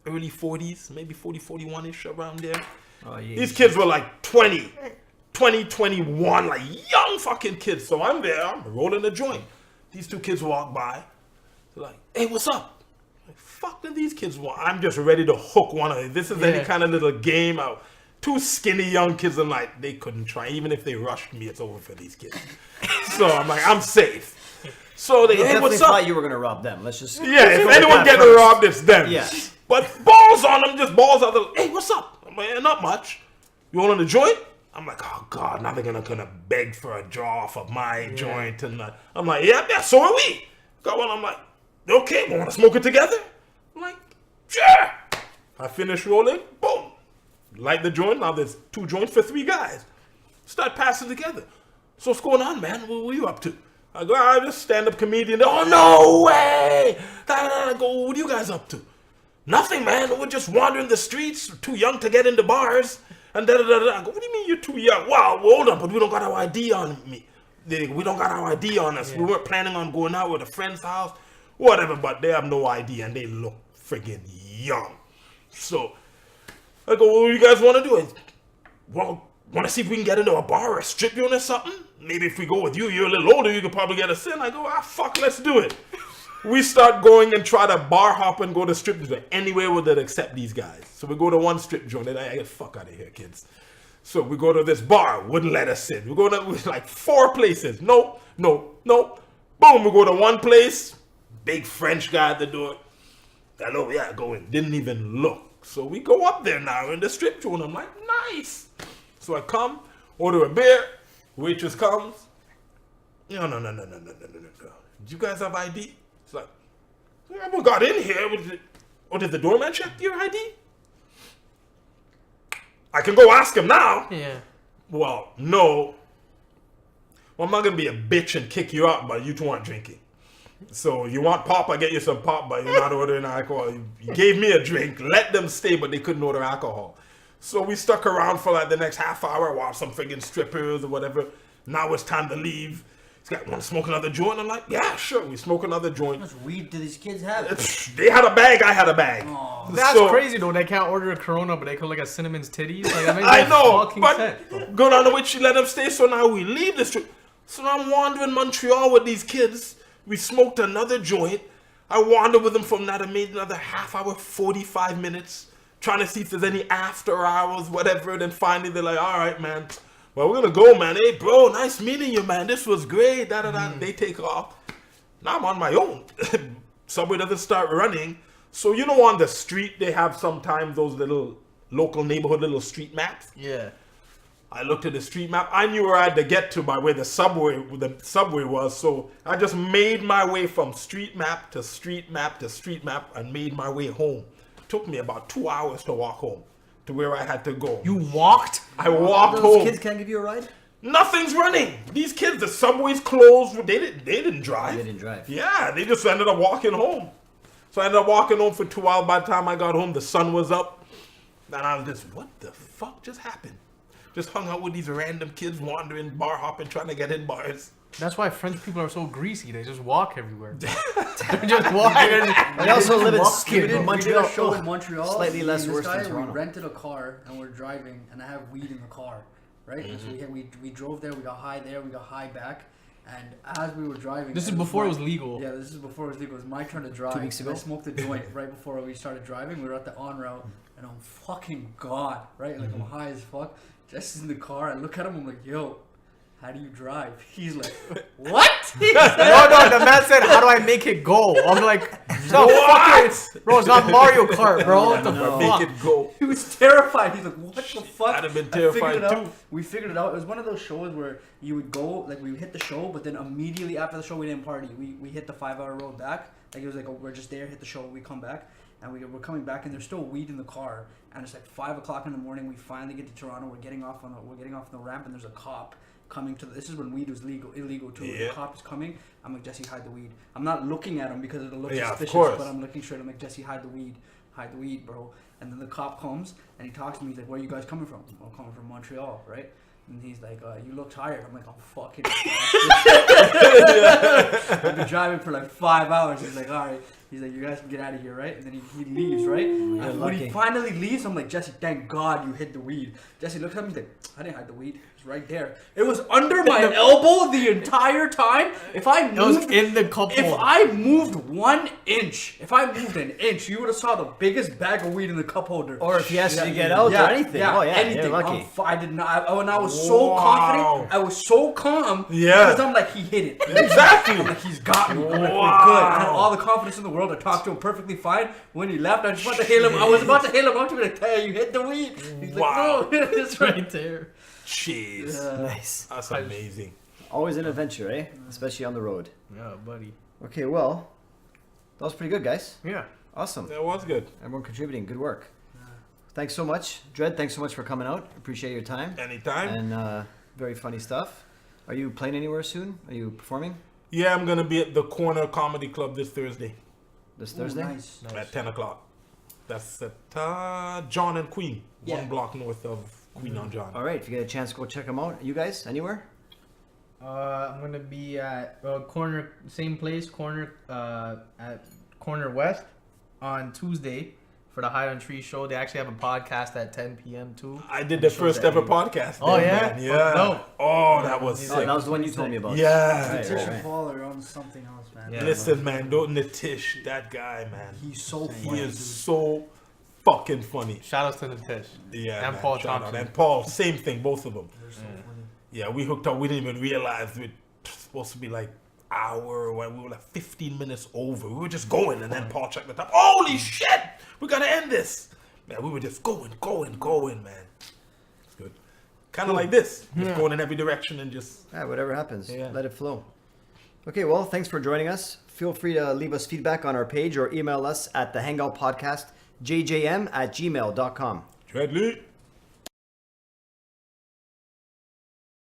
early 40s, maybe 40, 41-ish around there. Oh, yeah. These kids were like 20, 21, like young fucking kids. So I'm there, I'm rolling a joint. These 2 kids walk by. They're like, hey, what's up? Like, fuck do these kids want? I'm just ready to hook one of them. This is any kind of little game out. 2 skinny young kids, and like, they couldn't try. Even if they rushed me, it's over for these kids. So I'm like, I'm safe. So they, hey, what's up? Thought you were gonna rob them. Let's just. Yeah, if anyone getting robbed, it's them. Yeah. But balls on them, just balls out the. Hey, what's up? I'm like, not much. You want on the joint? I'm like, oh God, now they're gonna beg for a draw off of my joint, and I'm like, yeah, so are we. Got one. I'm like, okay, we want to smoke it together. I'm like, sure. I finish rolling. Boom. Light the joint. Now there's 2 joints for 3 guys. Start passing together. So what's going on, man? What are you up to? I go, I'm just stand-up comedian. Oh, no way! I go, what are you guys up to? Nothing, man. We're just wandering the streets. Too young to get into bars. And I go, what do you mean you're too young? Wow, well, hold on, but we don't got our ID on me. We don't got our ID on us. Yeah. We weren't planning on going out with a friend's house. Whatever, but they have no ID and they look friggin' young. So I go, what do you guys want to do? Want to see if we can get into a bar or a strip joint or something? Maybe if we go with you, you're a little older, you could probably get us in. I go, fuck, let's do it. We start going and try to bar hop and go to strip joint anywhere where they'd accept these guys. So we go to one strip joint and I get fuck out of here, kids. So we go to this bar, wouldn't let us in. We go to like 4 places. No. Boom, we go to one place, big French guy at the door. Hello, yeah, go in. Didn't even look. So we go up there now in the strip joint. I'm like, nice. So I come, order a beer. Waitress comes. No. Do you guys have ID? It's like, we haven't got in here. Did the doorman check your ID? I can go ask him now. Yeah. Well, no. Well, I'm not going to be a bitch and kick you out, but you two aren't drinking. So you want pop, I get you some pop, but you're not ordering alcohol. You gave me a drink, let them stay, but they couldn't order alcohol. So we stuck around for like the next half hour, watched some friggin' strippers or whatever. Now it's time to leave. He's got, want to smoke another joint? I'm like, yeah, sure. We smoke another joint. How much weed do these kids have? They had a bag, I had a bag. Oh. That's crazy though. They can't order a Corona, but they could look at Cinnamon's titties. Like, that makes I know, fucking but sense. go down the way she let them stay. So now we leave the strip. So now I'm wandering Montreal with these kids. We smoked another joint. I wandered with them from that and made another half hour, 45 minutes, trying to see if there's any after hours, whatever. Then finally they're like, all right, man. Well, we're going to go, man. Hey, bro, nice meeting you, man. This was great. They take off. Now I'm on my own. Subway doesn't start running. So, you know, on the street, they have sometimes those little local neighborhood little street maps. Yeah. I looked at the street map. I knew where I had to get to by where the subway was. So I just made my way from street map to street map to street map and made my way home. It took me about 2 hours to walk home to where I had to go. You walked? I walked Those home. kids can't give you a ride? Nothing's running. These kids, the subway's closed. They didn't drive. They didn't drive. Yeah, they just ended up walking home. So I ended up walking home for 2 hours. By the time I got home, the sun was up. And I was just, what the fuck just happened? Just hung out with these random kids wandering, bar hopping, trying to get in bars. That's why French people are so greasy. They just walk everywhere. They're just walking. They also live in walking, stupid bro. Montreal. We did a show in Montreal. Slightly less Me and worse this than guy, Toronto. We rented a car and we're driving, and I have weed in the car, right? And so we drove there. We got high there. We got high back. And as we were driving, This is before it was legal. Yeah, this is before it was legal. It was my turn to drive. 2 weeks ago? I smoked a joint right before we started driving. We were at the on route, and I'm fucking God, right? Like I'm high as fuck. Jesse's in the car. I look at him. I'm like, yo, how do you drive? He's like, what? He said, No, the man said, how do I make it go? I'm like, no, fucking, bro, it's not Mario Kart, bro. What the No. fuck? Make it go. he was terrified. He's like, what the fuck? I'd have been I figured terrified it out. too. We figured it out. It was one of those shows where you would go, like we would hit the show, but then immediately after the show, we didn't party. We hit the 5-hour road back. Like it was like, we're just there, hit the show, we come back. And we're coming back, and there's still weed in the car. And it's like 5 o'clock in the morning. We finally get to Toronto. We're getting off on the ramp, and there's a cop coming to. This is when weed was illegal too. Yeah. The cop is coming. I'm like, Jesse, hide the weed. I'm not looking at him because it'll look Yeah, of suspicious. course. But I'm looking straight. I'm like, Jesse, hide the weed, bro. And then the cop comes and he talks to me. He's like, where are you guys coming from? I'm coming from Montreal, right? And he's like, you look tired. I'm like, I'm fucking exhausted. I've been driving for like 5 hours. He's like, all right. He's like, you guys can get out of here, right? And then he leaves, right? And when lucky. he finally leaves, I'm like, Jesse, thank God you hid the weed. Jesse looks at me, he's like, I didn't hide the weed. It's right there. It was under my elbow the entire time. If I It was moved, in the cup if holder. I moved 1 inch, if I moved an inch, you would have saw the biggest bag of weed in the cup holder. Or if he has to get out or anything. Yeah, Oh, yeah, anything. you're lucky. I did not. And I was so Wow. confident. I was so calm. Yeah. Because I'm like, he hit it. Exactly. I'm like, he's got me. I'm like, we're Wow. good. I had all the confidence in the world. I talked to him perfectly fine. When he left, I just wanted to hail him. I was about to hail him. I was going to tell you, hit the weed. He's Wow. like, no, it's right. there. Jeez. Nice. That's amazing. Always an adventure, eh? Especially on the road. Yeah, buddy. Okay, well, that was pretty good, guys. Yeah. Awesome. That was good. Everyone contributing. Good work. Thanks so much. Dred, thanks so much for coming out. Appreciate your time. Anytime. And very funny stuff. Are you playing anywhere soon? Are you performing Yeah, I'm going to be at the Corner Comedy Club this Thursday this Thursday? Ooh, nice. at 10 o'clock. That's at John and Queen, Yeah. 1 block north of Queen on John. All right, if you get a chance, go check them out. You guys, anywhere? I'm gonna be at corner, same place, corner at corner west, on Tuesday for the High on Tree show. They actually have a podcast at 10 p.m. too. I did the first ever podcast. Oh, there, yeah? man. Yeah. No. Oh, that was Oh, sick. that was the one you told me about. Yeah. Right, Tish right, and right. Paul are on something else, man. Yeah. Listen, man, don't Nitish, that guy, man. He's so He funny. is dude. so fucking funny. Shout out to Nitish. Yeah, And man, Paul shout out. Thompson. And Paul, same thing, both of them. They're so funny. Yeah, we hooked up. We didn't even realize we were supposed to be like hour when we were like 15 minutes over. We were just going, and then Paul checked the time. Holy shit, we gotta end this. Man, we were just going, man. It's good. Kind of like this, just going in every direction and just. Yeah, whatever happens, Yeah. let it flow. Okay, well, thanks for joining us. Feel free to leave us feedback on our page or email us at the Hangout Podcast, jjm@gmail.com. Dredly.